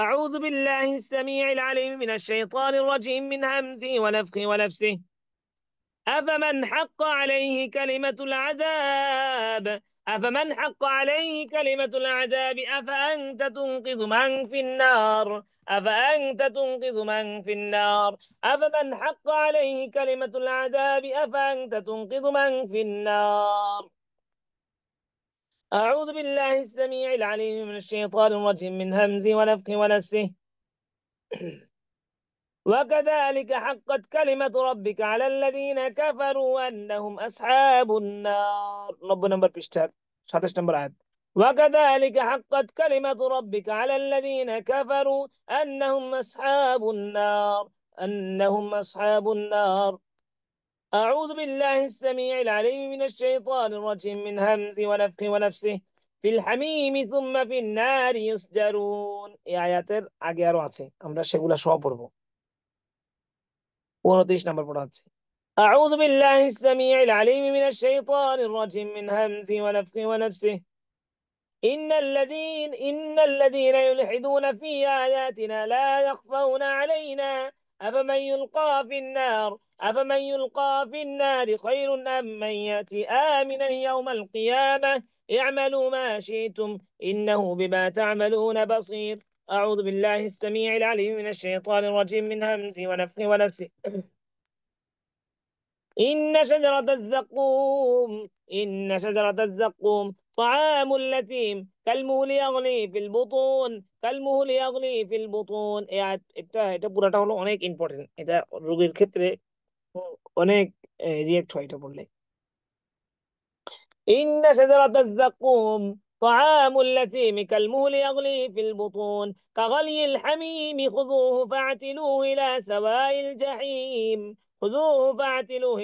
أعوذ بالله السميع العليم من الشيطان الرجيم من همزه ونفخه ونفسه. أفمن حق عليه كلمة العذاب أفأنت تنقذ من في النار. أعوذ بالله السميع العليم من الشيطان الرجيم من همزه ونفخه ونفسه. وكذلك حقت كلمة ربك على الذين كفروا أنهم أصحاب النار. ربنا نمبر بيشتر 27 نمبر آيات. وكذلك حقت كلمة ربك على الذين كفروا أنهم أصحاب النار. أعوذ بالله السميع العليم من الشيطان الرجيم من همزه ونفخه ونفسه. في الحميم ثم في النار يسجرون. এই আয়াতের আগে আরো আছে, আমরা সেগুলা সব পড়বো। 29 নম্বর পড়া হচ্ছে। أعوذ بالله السميع العليم من الشيطان الرجيم من همزه ونفخه ونفسه. إن الذين يلحدون في آياتنا لا يخفون علينا أفمن يلقى في النار خير أم من يأتي آمنا يوم القيامة. اعملوا ما شئتم إنه بما تعملون بصير. أعوذ بالله السميع العليم من الشيطان الرجيم من همزه ونفخه ونفسه. إن شجرة الزقوم طعام اليتيم كالمهل يغلي في البطون এটা পুরাটা হলো অনেক ইম্পর্টেন্ট, এটা রোগীর ক্ষেত্রে অনেক রিয়েক্ট হয় এটা বললে। إن شجرة الزقوم طعام اليتيم كالمهل يغلي في البطون كغلي الحميم خذوه فاعتلوه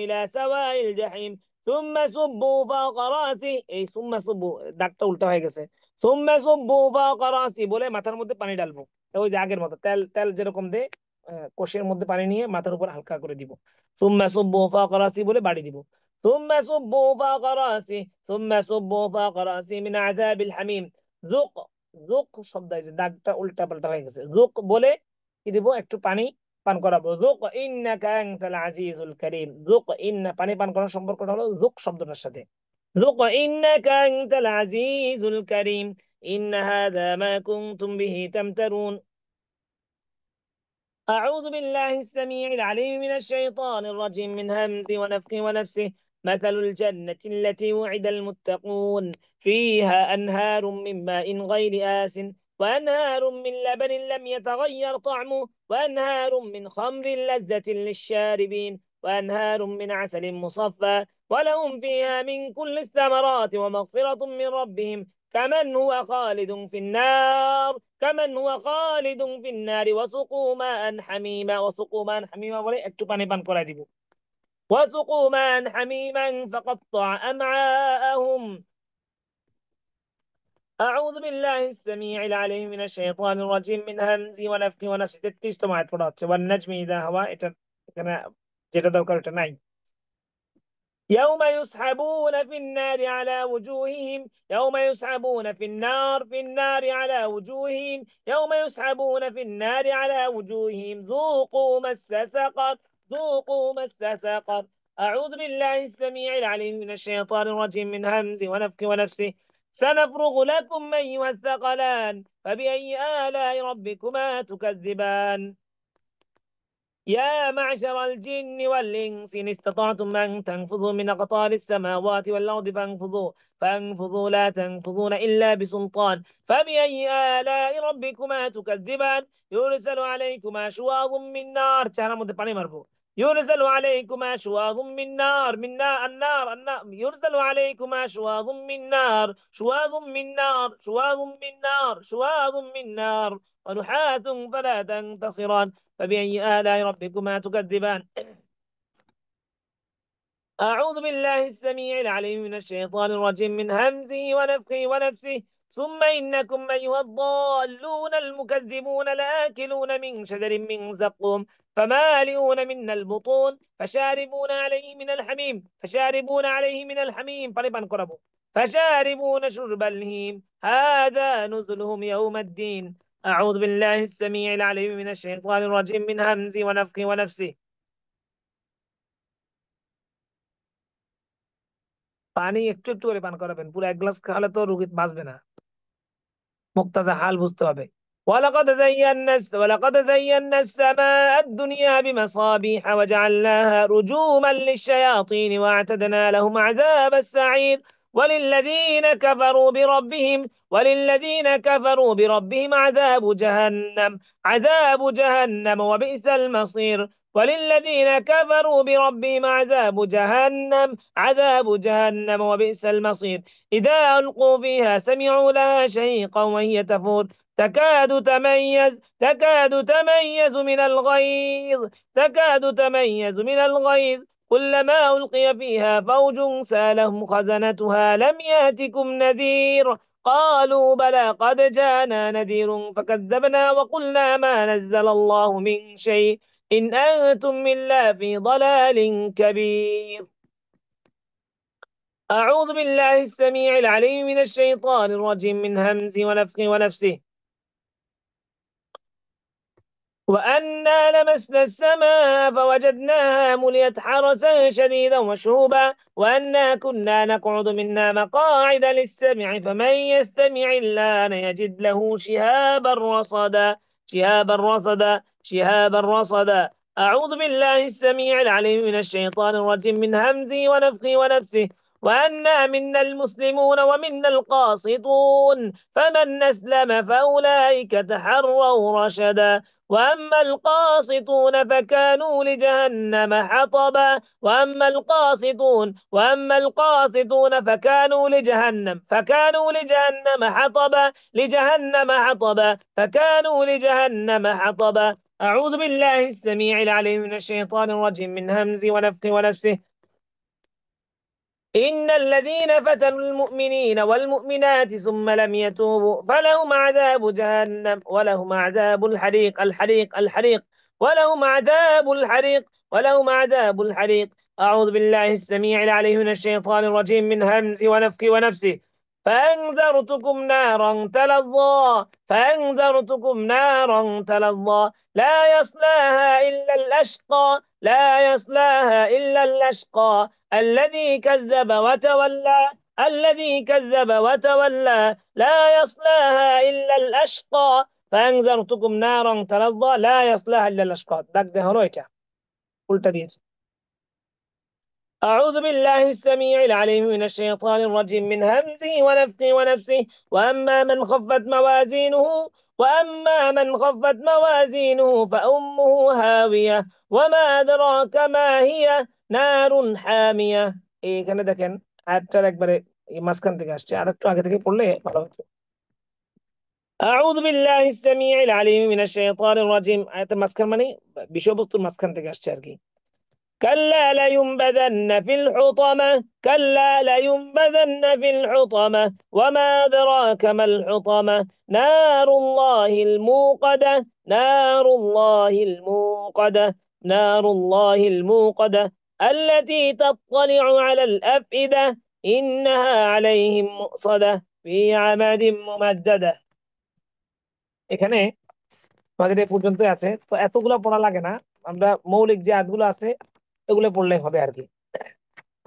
إلى سواء الجحيم ثم صبوا فوق راسه এই ثم صبوا দাগটা উল্টা হয়ে গেছে। ثم صبوا فوق راسه বলে মাথার মধ্যে পানি ঢালবো। ওই যে আগের মতো তেল তেল যেরকম দে কোষের মধ্যে পানি নিয়ে মাথার উপর হালকা করে দিব। ثم صبوا فوق راسه বলে বাড়ি দিব। ثم صبوا فوق راسه ثم صبوا فوق راسه من عذاب الحميم ذق ذق শব্দ এই যে দাগটা উল্টা পাল্টা হয়ে গেছে। ذق বলে কি দিব, একটু পানি পান করাবো। ذق إنك أنت العزيز الكريم। ذق إن পানি পান করার সম্পর্কটা হলো ذق শব্দটার সাথে। ذق إنك أنت العزيز الكريم إن هذا ما كنتم به تمترون. أعوذ بالله السميع العليم من الشيطان الرجيم من همزه ونفخه ونفسه. مثل الجنة التي وعد المتقون فيها أنهار من ماء غير آس وأنهار من لبن لم يتغير طعمه وأنهار من خمر لذة للشاربين وأنهار من عسل مصفى ولهم فيها من كل الثمرات ومغفرة من ربهم كمن هو خالد في النار وسقوا ماء حميما বলে একটু পানি পান করায় দিব। وسقوا ماء حميما فقطع أمعاءهم. أعوذ بالله السميع العليم من الشيطان الرجيم من همزه ونفخه ونفسه। 33 মায়াত পড়া হচ্ছে। والنجم إذا هوى এটা এখানে যেটা দরকার এটা নাই। يوم يسحبون في النار على وجوههم ذوقوا مس سقر. أعوذ بالله السميع العليم من الشيطان الرجيم من همزه ونفخه ونفسه. سنفرغ لكم أيها الثقلان فبأي آلاء ربكما تكذبان. يا معشر الجن والإنس إن استطعتم أن تنفذوا من أقطار السماوات والأرض فانفذوا لا تنفذون إلا بسلطان. فبأي آلاء ربكما تكذبان. يرسل عليكما شواظ من نار চার মধ্যে পানি মারবো। يرسل عليكما شواظ من نار من نار النار يرسل عليكما شواظ من نار ونحاس فلا تنتصران. فبأي آلاء ربكما تكذبان. أعوذ بالله السميع العليم من الشيطان الرجيم من همزه ونفخه ونفسه. ثم إنكم أيها الضالون المكذبون لآكلون من شجر من زقوم فمالئون منها البطون فشاربون شرب الهيم هذا نزلهم يوم الدين. أعوذ بالله السميع العليم من الشيطان الرجيم من همزه ونفخه ونفسه. পানি একটু একটু করে পান করাবেন, পুরো এক গ্লাস খাওয়ালে তো রোগী বাঁচবে না। মুক্তাজা হাল বুঝতে হবে। ولقد زينا السماء الدنيا بمصابيح وجعلناها رجوما للشياطين وأعتدنا لهم عذاب السعير. وللذين كفروا بربهم عذاب جهنم وبئس المصير. إذا ألقوا فيها سمعوا لها شهيقا وهي تفور تكاد تميز من الغيظ كلما ألقي فيها فوج سألهم خزنتها لم يأتكم نذير قالوا بلى قد جاءنا نذير فكذبنا وقلنا ما نزل الله من شيء إن أنتم إلا في ضلال كبير. أعوذ بالله السميع العليم من الشيطان الرجيم من همزه ونفخه ونفسه. وأنا لمسنا السماء فوجدناها مليت حرسا شديدا وشهبا وأنا كنا نقعد منا مقاعد للسمع فمن يستمع الآن يجد له شهابا رصدا شهابا رصدا شهابا رصدا. أعوذ بالله السميع العليم من الشيطان الرجيم من همزه ونفخه ونفسه. وأنا منا المسلمون ومنا القاسطون فمن أسلم فأولئك تحروا رشدا. وأما القاسطون فكانوا لجهنم حطبا وأما القاسطون فكانوا لجهنم حطبا فكانوا لجهنم حطبا. أعوذ بالله السميع العليم من الشيطان الرجيم من همزه ونفخه ونفسه. إن الذين فتنوا المؤمنين والمؤمنات ثم لم يتوبوا فلهم عذاب جهنم ولهم عذاب الحريق ولهم عذاب الحريق. أعوذ بالله السميع العليم من الشيطان الرجيم من همزه ونفخه ونفسه. فأنذرتكم نارا تلظى لا يصلاها إلا الأشقى الذي كذب وتولى لا يصلاها إلا الأشقى. فأنذرتكم نارا تلظى لا يصلاها إلا الأشقى দাগ দেওয়া হলো এটা উল্টা দিয়েছে। أعوذ بالله السميع العليم من الشيطان الرجيم من همزه ونفخه ونفسه. وأما من خفت موازينه فأمه هاوية وما أدراك ما هي نار حامية। এখানে দেখেন আয়াতটার একবারে এই মাঝখান থেকে আসছে, আর একটু আগে থেকে পড়লে ভালো হতো। أعوذ بالله السميع العليم من الشيطان الرجيم আয়াতের মাঝখান মানে বিষয়বস্তুর মাঝখান থেকে আসছে আর কি। كلا لينبذن في الحطمة وما أدراك ما الحطمة نار الله الموقدة التي تطلع على الأفئدة إنها عليهم مؤصدة في عمد ممددة। এখানে আমাদের এই পর্যন্ত আছে, তো এতগুলো পড়া লাগে না, আমরা মৌলিক যে আয়াতগুলো আছে এগুলো পড়লেই হবে আর কি।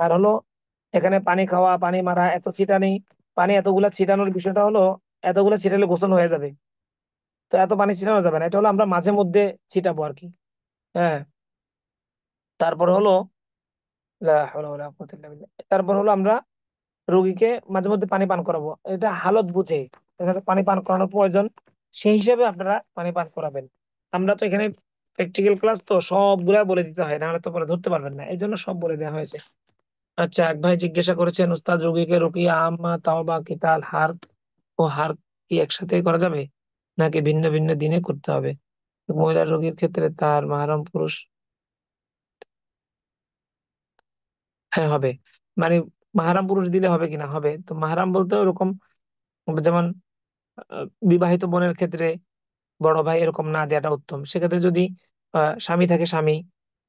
আর হলো এখানে পানি খাওয়া, পানি মারা, এত ছিটানি, পানি এতগুলা ছিটানোর বিষয়টা হলো এতগুলা ছিটালে গোসল হয়ে যাবে, তো এত পানি ছিটানো যাবে না, এটা হলো আমরা মাঝে মধ্যে ছিটাবো আর কি। হ্যাঁ, তারপর হলো লা হাওলা ওয়ালা কুওয়াতা ইল্লা বিল্লাহ। তারপর হলো আমরা রোগীকে মাঝে মধ্যে পানি পান করাবো, এটা হালত বুঝে দেখা যাচ্ছে পানি পান করানোর প্রয়োজন, সেই হিসাবে আপনারা পানি পান করাবেন। আমরা তো এখানে প্র্যাকটিক্যাল ক্লাস, তো সবগুলা বলে দিতে হয়, নাহলে তো পরে ধরতে পারবেন না, এই জন্য সব বলে দেওয়া হয়েছে। আচ্ছা, এক ভাই জিজ্ঞাসা করেছেন, উস্তাদ রোগীকে রুকিয়া আম্মা তাওবা কিতাল হার ও হার কি একসাথে করা যাবে নাকি ভিন্ন ভিন্ন দিনে করতে হবে? মহিলা রোগীর ক্ষেত্রে তার মাহরম পুরুষ, হ্যাঁ হবে, মানে মাহরাম পুরুষ দিলে হবে কিনা, হবে তো। মাহরাম বলতে ওরকম যেমন বিবাহিত বোনের ক্ষেত্রে বড় ভাই এরকম না দেওয়াটা উত্তম। সেক্ষেত্রে যদি স্বামী থাকে স্বামী,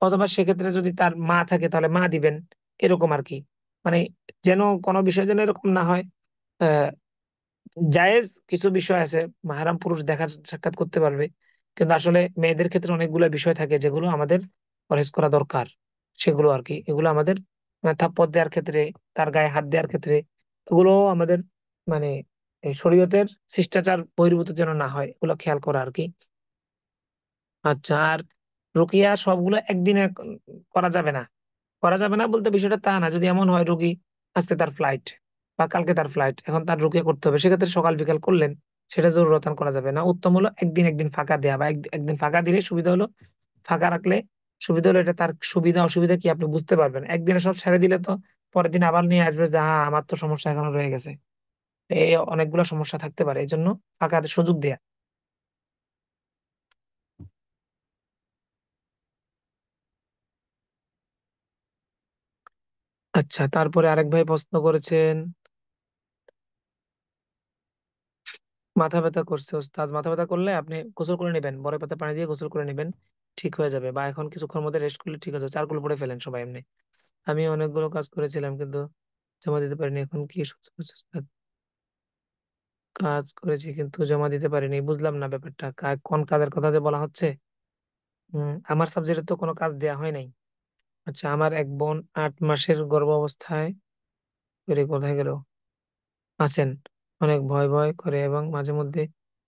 অথবা সেক্ষেত্রে যদি তার মা থাকে তাহলে মা দিবেন, এরকম আর কি। মানে যেন কোনো বিষয় যেন এরকম না হয়। আহ জায়েজ কিছু বিষয় আছে, মাহরাম পুরুষ দেখার সাক্ষাৎ করতে পারবে, কিন্তু আসলে মেয়েদের ক্ষেত্রে অনেকগুলো বিষয় থাকে যেগুলো আমাদের পরহেজ করা দরকার, সেগুলো আর কি। এগুলো আমাদের থাপ্পড় দেওয়ার ক্ষেত্রে, তার গায়ে হাত দেওয়ার ক্ষেত্রে, এগুলো আমাদের মানে এই শরীয়তের শিষ্টাচার বহির্ভূত যেন না হয়, এগুলো খেয়াল করা আর কি। আচ্ছা, আর রুকিয়া সবগুলো একদিনে করা যাবে না। করা যাবে না বলতে বিষয়টা তা না, যদি এমন হয় রুগী আজকে তার ফ্লাইট বা কালকে তার ফ্লাইট, এখন তার রুকিয়া করতে হবে, সেক্ষেত্রে সকাল বিকাল করলেন, সেটা জরুরতান করা যাবে না। উত্তম হলো একদিন একদিন ফাঁকা দেয়া, বা একদিন ফাঁকা দিলে সুবিধা হলো, ফাঁকা রাখলে সুবিধা হলো, এটা তার সুবিধা অসুবিধা কি আপনি বুঝতে পারবেন। একদিনে সব ছেড়ে দিলে তো পরের দিন আবার নিয়ে আসবে যে হ্যাঁ আমার তো সমস্যা এখনো রয়ে গেছে, এই অনেকগুলো সমস্যা থাকতে পারে, এই জন্য ফাঁকা সুযোগ দেয়া। আচ্ছা, তারপরে আরেক ভাই প্রশ্ন করেছেন, মাথা ব্যথা করছে ওস্তাদ, মাথা ব্যথা করলে আপনি গোসল করে নেবেন, বরফ পাতা পানি দিয়ে গোসল করে নেবেন, ঠিক হয়ে যাবে, বা এখন কিছুক্ষণ মধ্যে রেস্ট করলে ঠিক হয়ে যাবে, চারকুল পরে ফেলেন সবাই এমনি। আমি অনেকগুলো কাজ করেছিলাম কিন্তু জমা দিতে পারিনি, এখন কি সুযোগ আছে ওস্তাদ? কাজ করেছি কিন্তু জমা দিতে পারিনি, বুঝলাম না ব্যাপারটা, কোন কাজের কথা যে বলা হচ্ছে? আমার সাবজেক্টে তো কোনো কাজ দেয়া হয় নাই। আচ্ছা, আমার এক বোন 8 মাসের গর্ভ অবস্থায়, কোথায় গেল, আছেন, অনেক ভয় ভয় করে এবং মাঝে মধ্যে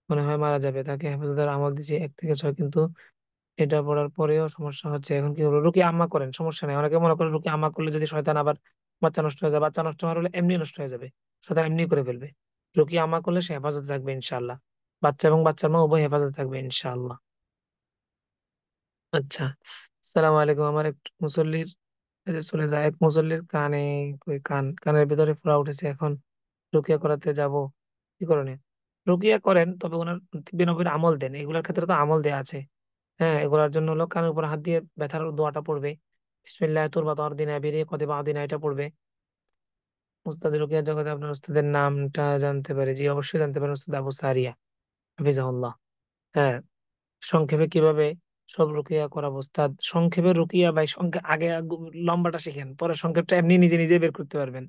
মনে হয় মারা যাবে। তাকে হেফাজতের আমল দিয়েছি 1 থেকে 6, কিন্তু এটা পড়ার পরেও সমস্যা হচ্ছে। এখন কি করবো? রুকিয়া আম্মা করেন, সমস্যা নেই। অনেকে মনে করে রুকিয়া আম্মা করলে যদি শয়তান আবার বাচ্চা নষ্ট হয়ে যাবে, বাচ্চা নষ্ট হওয়ার হলে এমনি নষ্ট হয়ে যাবে, শয়তান এমনি করে ফেলবে। রুকিয়া আম্মা করলে সে হেফাজত থাকবে ইনশাআল্লাহ। বাচ্চা এবং বাচ্চার মা উভয় হেফাজত থাকবে ইনশাআল্লাহ। আচ্ছা, আসসালামু আলাইকুম। আমার এক মুসল্লির, এই যে চলে যায়, এক মুসল্লির কানে, কানের ভিতরে ফোঁড়া উঠেছে। এখন রুকিয়া করাতে যাব, কি করণীয়? রুকিয়া করেন, তবে ওনার তিব্বি নবীর আমল দেন, এগুলোর ক্ষেত্রে তো আমল দেয়া আছে। হ্যাঁ, এগুলোর জন্য হলো কানের উপর হাত দিয়ে ব্যথার দোয়াটা পড়বে, বিসমিল্লাহ তুরবাত অর্দিনা বেরিয়ে কতিবা আদিনা, এটা পড়বে। উস্তাদ রুকিয়ার জগতে আপনার উস্তাদের নামটা জানতে পারি? জি, অবশ্যই জানতে পারেন, উস্তাদ আবু সারিয়া হাফিজাহুল্লাহ। হ্যাঁ, সংক্ষেপে কিভাবে সব রুকিয়া করাবো উস্তাদ? সংক্ষেপে রুকিয়া ভাই, আগে লম্বাটা শিখেন, পরে সংক্ষেপটা এমনি নিজে নিজে বের করতে পারবেন।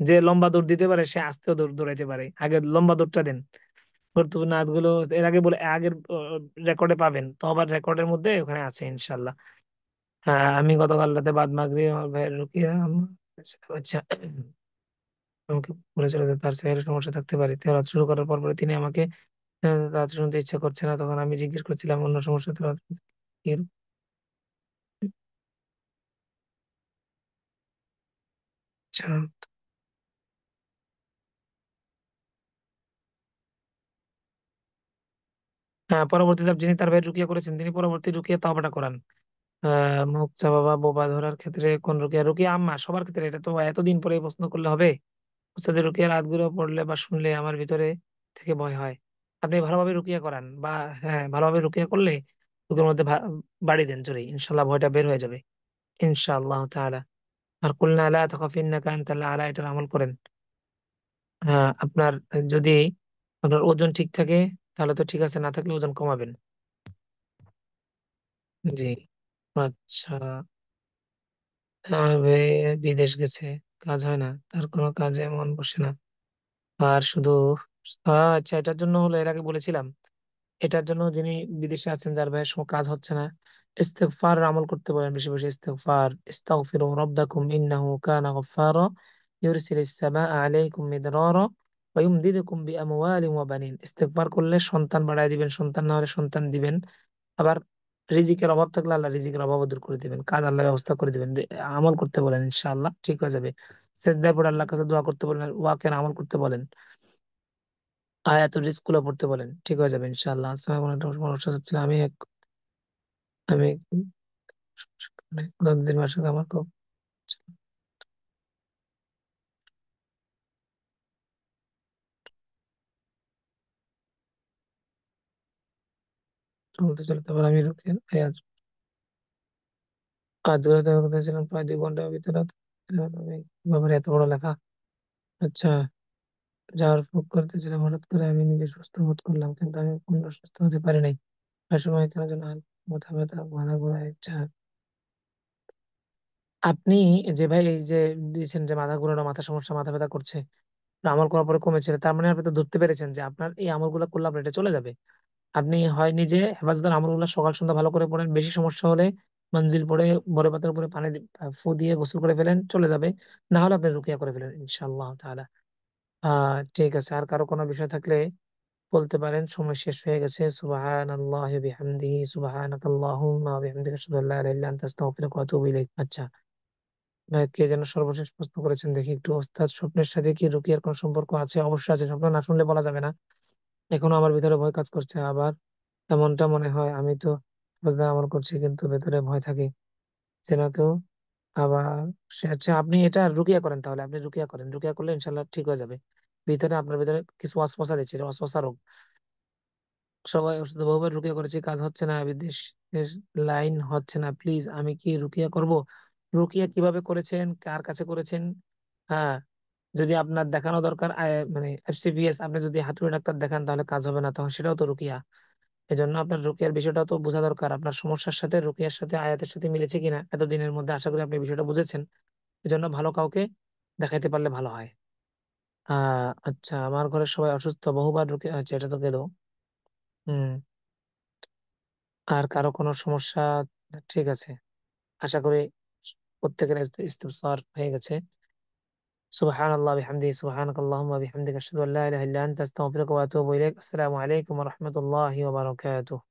যে লম্বা দৌড় দিতে পারে সে আস্তেও দৌড়াইতে পারে, আগে লম্বা দৌড়টা দেন। গুরুত্বপূর্ণ নাতগুলো এর আগে বলে, আগের রেকর্ডে পাবেন তো, আবার রেকর্ডের মধ্যে ওখানে আছে ইনশাল্লাহ। হ্যাঁ, আমি গতকাল রাতে বাদ মাগরিব আমার ভাইয়ের রুকিয়া আচ্ছা আচ্ছা, আমাকে বলেছিল যে তার সেহরির সমস্যা থাকতে পারে। তেলাওয়াত শুরু করার পর পরে তিনি আমাকে রাত শুনতে ইচ্ছা করছে না, তখন আমি জিজ্ঞেস করছিলাম অন্য সমস্যা তেলাওয়াত কি? আচ্ছা, হ্যাঁ, পরবর্তীতে যিনি তার ভাই রুকিয়া করেছেন তিনি পরবর্তী রুকিয়া তাওবাটা করান। মুখ চাবাবা, বোবা ধরার ক্ষেত্রে কোন রুকিয়া? রুকিয়া আম্মা সবার ক্ষেত্রে, এটা তো এতদিন পরে এই প্রশ্ন করলে হবে? উস্তাদের রুকিয়ার আয়াতগুলো পড়লে বা শুনলে আমার ভিতরে থেকে ভয় হয়। আপনি ভালোভাবে রুকিয়া করান, বা হ্যাঁ, ভালোভাবে রুকিয়া করলে বুকের মধ্যে বাড়ি দেন জোরে, ইনশাল্লাহ ভয়টা বের হয়ে যাবে ইনশাআল্লাহ তাআলা। আর কুলনা লা তাখাফ ইন্নাকা আনতাল আ'লা, এটার আমল করেন। হ্যাঁ, আপনার যদি আপনার ওজন ঠিক থাকে তাহলে তো ঠিক আছে, না থাকলে ওজন কমাবেন। জি, আচ্ছা। আমার মেয়ে বিদেশ গেছে, কাজ হয় না, তার কোনো কাজে মন বসে না, আর শুধু আচ্ছা, এটার জন্য হলো এর আগে বলেছিলাম, এটার জন্য যিনি বিদেশে আছেন, যার ভাইয়ের কাজ হচ্ছে না, ইস্তেগফার আমল করতে বলেন, বেশি বেশি ইস্তেগফার। ইস্তাগফিরু রাব্বাকুম ইন্নাহু কানা গাফফারা ইউরসিলিস সামাআ আলাইকুম মিদরারা ওয়া ইউমদিদুকুম বিআমওয়ালিন ওয়া বানিন। ইস্তেগফার করলে সন্তান বাড়ায় দিবেন, সন্তান না হলে সন্তান দিবেন। আবার রিজিকের অভাব থাকলে আল্লাহ রিজিকের অভাব দূর করে দিবেন, কাজ আল্লাহ ব্যবস্থা করে দিবেন। আমল করতে বলেন, ইনশাআল্লাহ ঠিক হয়ে যাবে। সেজদায় পড়ে আল্লাহর কাছে দোয়া করতে বলেন, ওয়াকের আমল করতে বলেন, আয়াতুল রিজক গুলো পড়তে বলেন, ঠিক হয়ে যাবে ইনশাআল্লাহ। আসলে আমার একটা সমস্যা হচ্ছিল, আমি 2 মাস আগে আমার খুব চলতে চলতে আবার আমি রুকিয়ে কাজ করতে করতেছিলাম প্রায় 2 ঘন্টার ভিতরে। আমি বাবার এত বড় লেখা। আচ্ছা, যাওয়ার ফুক করতেছিলাম, হঠাৎ করে আমি নিজে সুস্থ বোধ করলাম, কিন্তু আমি পূর্ণ সুস্থ হতে পারি নাই। আর সময় কেন যেন মাথা ব্যথা, মাথা ঘোরা ইচ্ছা। আপনি যে ভাই এই যে দিয়েছেন যে মাথা ঘোরানো, মাথা সমস্যা, মাথা ব্যথা করছে, আমল করার পরে কমেছে, তার মানে আপনি তো ধরতে পেরেছেন যে আপনার এই আমলগুলো করলে আপনার এটা চলে যাবে। আপনি হয় নিজে হেফাজতের আমলগুলো সকাল সন্ধ্যা ভালো করে পড়েন, বেশি সমস্যা হলে মঞ্জিল পড়ে বড় পাতার উপরে পানি ফু দিয়ে গোসল করে ফেলেন, চলে যাবে। না হলে আপনি রুকিয়া করে ফেলেন ইনশাআল্লাহ তাআলা। ঠিক আছে, আর কারো কোনো বিষয় থাকলে বলতে পারেন। সময় শেষ হয়ে গেছে। সুবহানাল্লাহি ওয়া বিহামদিহি, সুবহানাকাল্লাহুম্মা ওয়া বিহামদিকা, আশহাদু আল্লা ইলাহা ইল্লা আনতা, আস্তাগফিরুকা ওয়া আতুবু ইলাইক। আচ্ছা ভাই, কে যেন সর্বশেষ প্রশ্ন করেছেন দেখি একটু, ওস্তাদ স্বপ্নের সাথে কি রুকিয়ার কোনো সম্পর্ক আছে? অবশ্যই আছে, স্বপ্ন না শুনলে বলা যাবে না। এখনো আমার ভিতরে ভয় কাজ করছে, আবার এমনটা মনে হয় আমি তো বুঝতে আমল করছি, কিন্তু ভেতরে ভয় থাকে যেন কেউ আবার আচ্ছা, আপনি এটা রুকিয়া করেন, তাহলে আপনি রুকিয়া করেন, রুকিয়া করলে ইনশাল্লাহ ঠিক হয়ে যাবে। ভিতরে আপনার ভিতরে কিছু ওয়াসওয়াসা দিচ্ছে, ওয়াসওয়াসা রোগ। সবাই ওষুধ বহুবার রুকিয়া করেছি, কাজ হচ্ছে না, বিদেশ লাইন হচ্ছে না, প্লিজ আমি কি রুকিয়া করব? রুকিয়া কিভাবে করেছেন, কার কাছে করেছেন? হ্যাঁ, যদি আপনার দেখানো দরকার মানে এফসিপিএস, আপনি যদি হাতুড়ি ডাক্তার দেখান তাহলে কাজ হবে না, তখন সেটাও তো রুকিয়া। এজন্য আপনার রুকিয়ার বিষয়টা তো বোঝা দরকার, আপনার সমস্যার সাথে রুকিয়ার সাথে আয়াতের সাথে মিলেছে কিনা এতদিনের মধ্যে। আশা করি আপনি বিষয়টা বুঝেছেন। এজন্য ভালো কাউকে দেখাইতে পারলে ভালো হয়। আচ্ছা, আমার ঘরের সবাই অসুস্থ, বহুবার রুকিয়া, আচ্ছা এটা তো গেল। হুম, আর কারো কোনো সমস্যা? ঠিক আছে, আশা করি প্রত্যেকের ইস্তিফসার হয়ে গেছে। সুবহানাল্লাহ বিহামদিহি, সুবহানাকাল্লাহুম্মা বিহামদিকা, আশহাদু আল্লা ইলাহা ইল্লা আনতা, আস্তাগফিরুকা ওয়া আতুবু ইলাইক। আসসালামু আলাইকুম ওয়া রাহমাতুল্লাহি ওয়া বারাকাতুহু।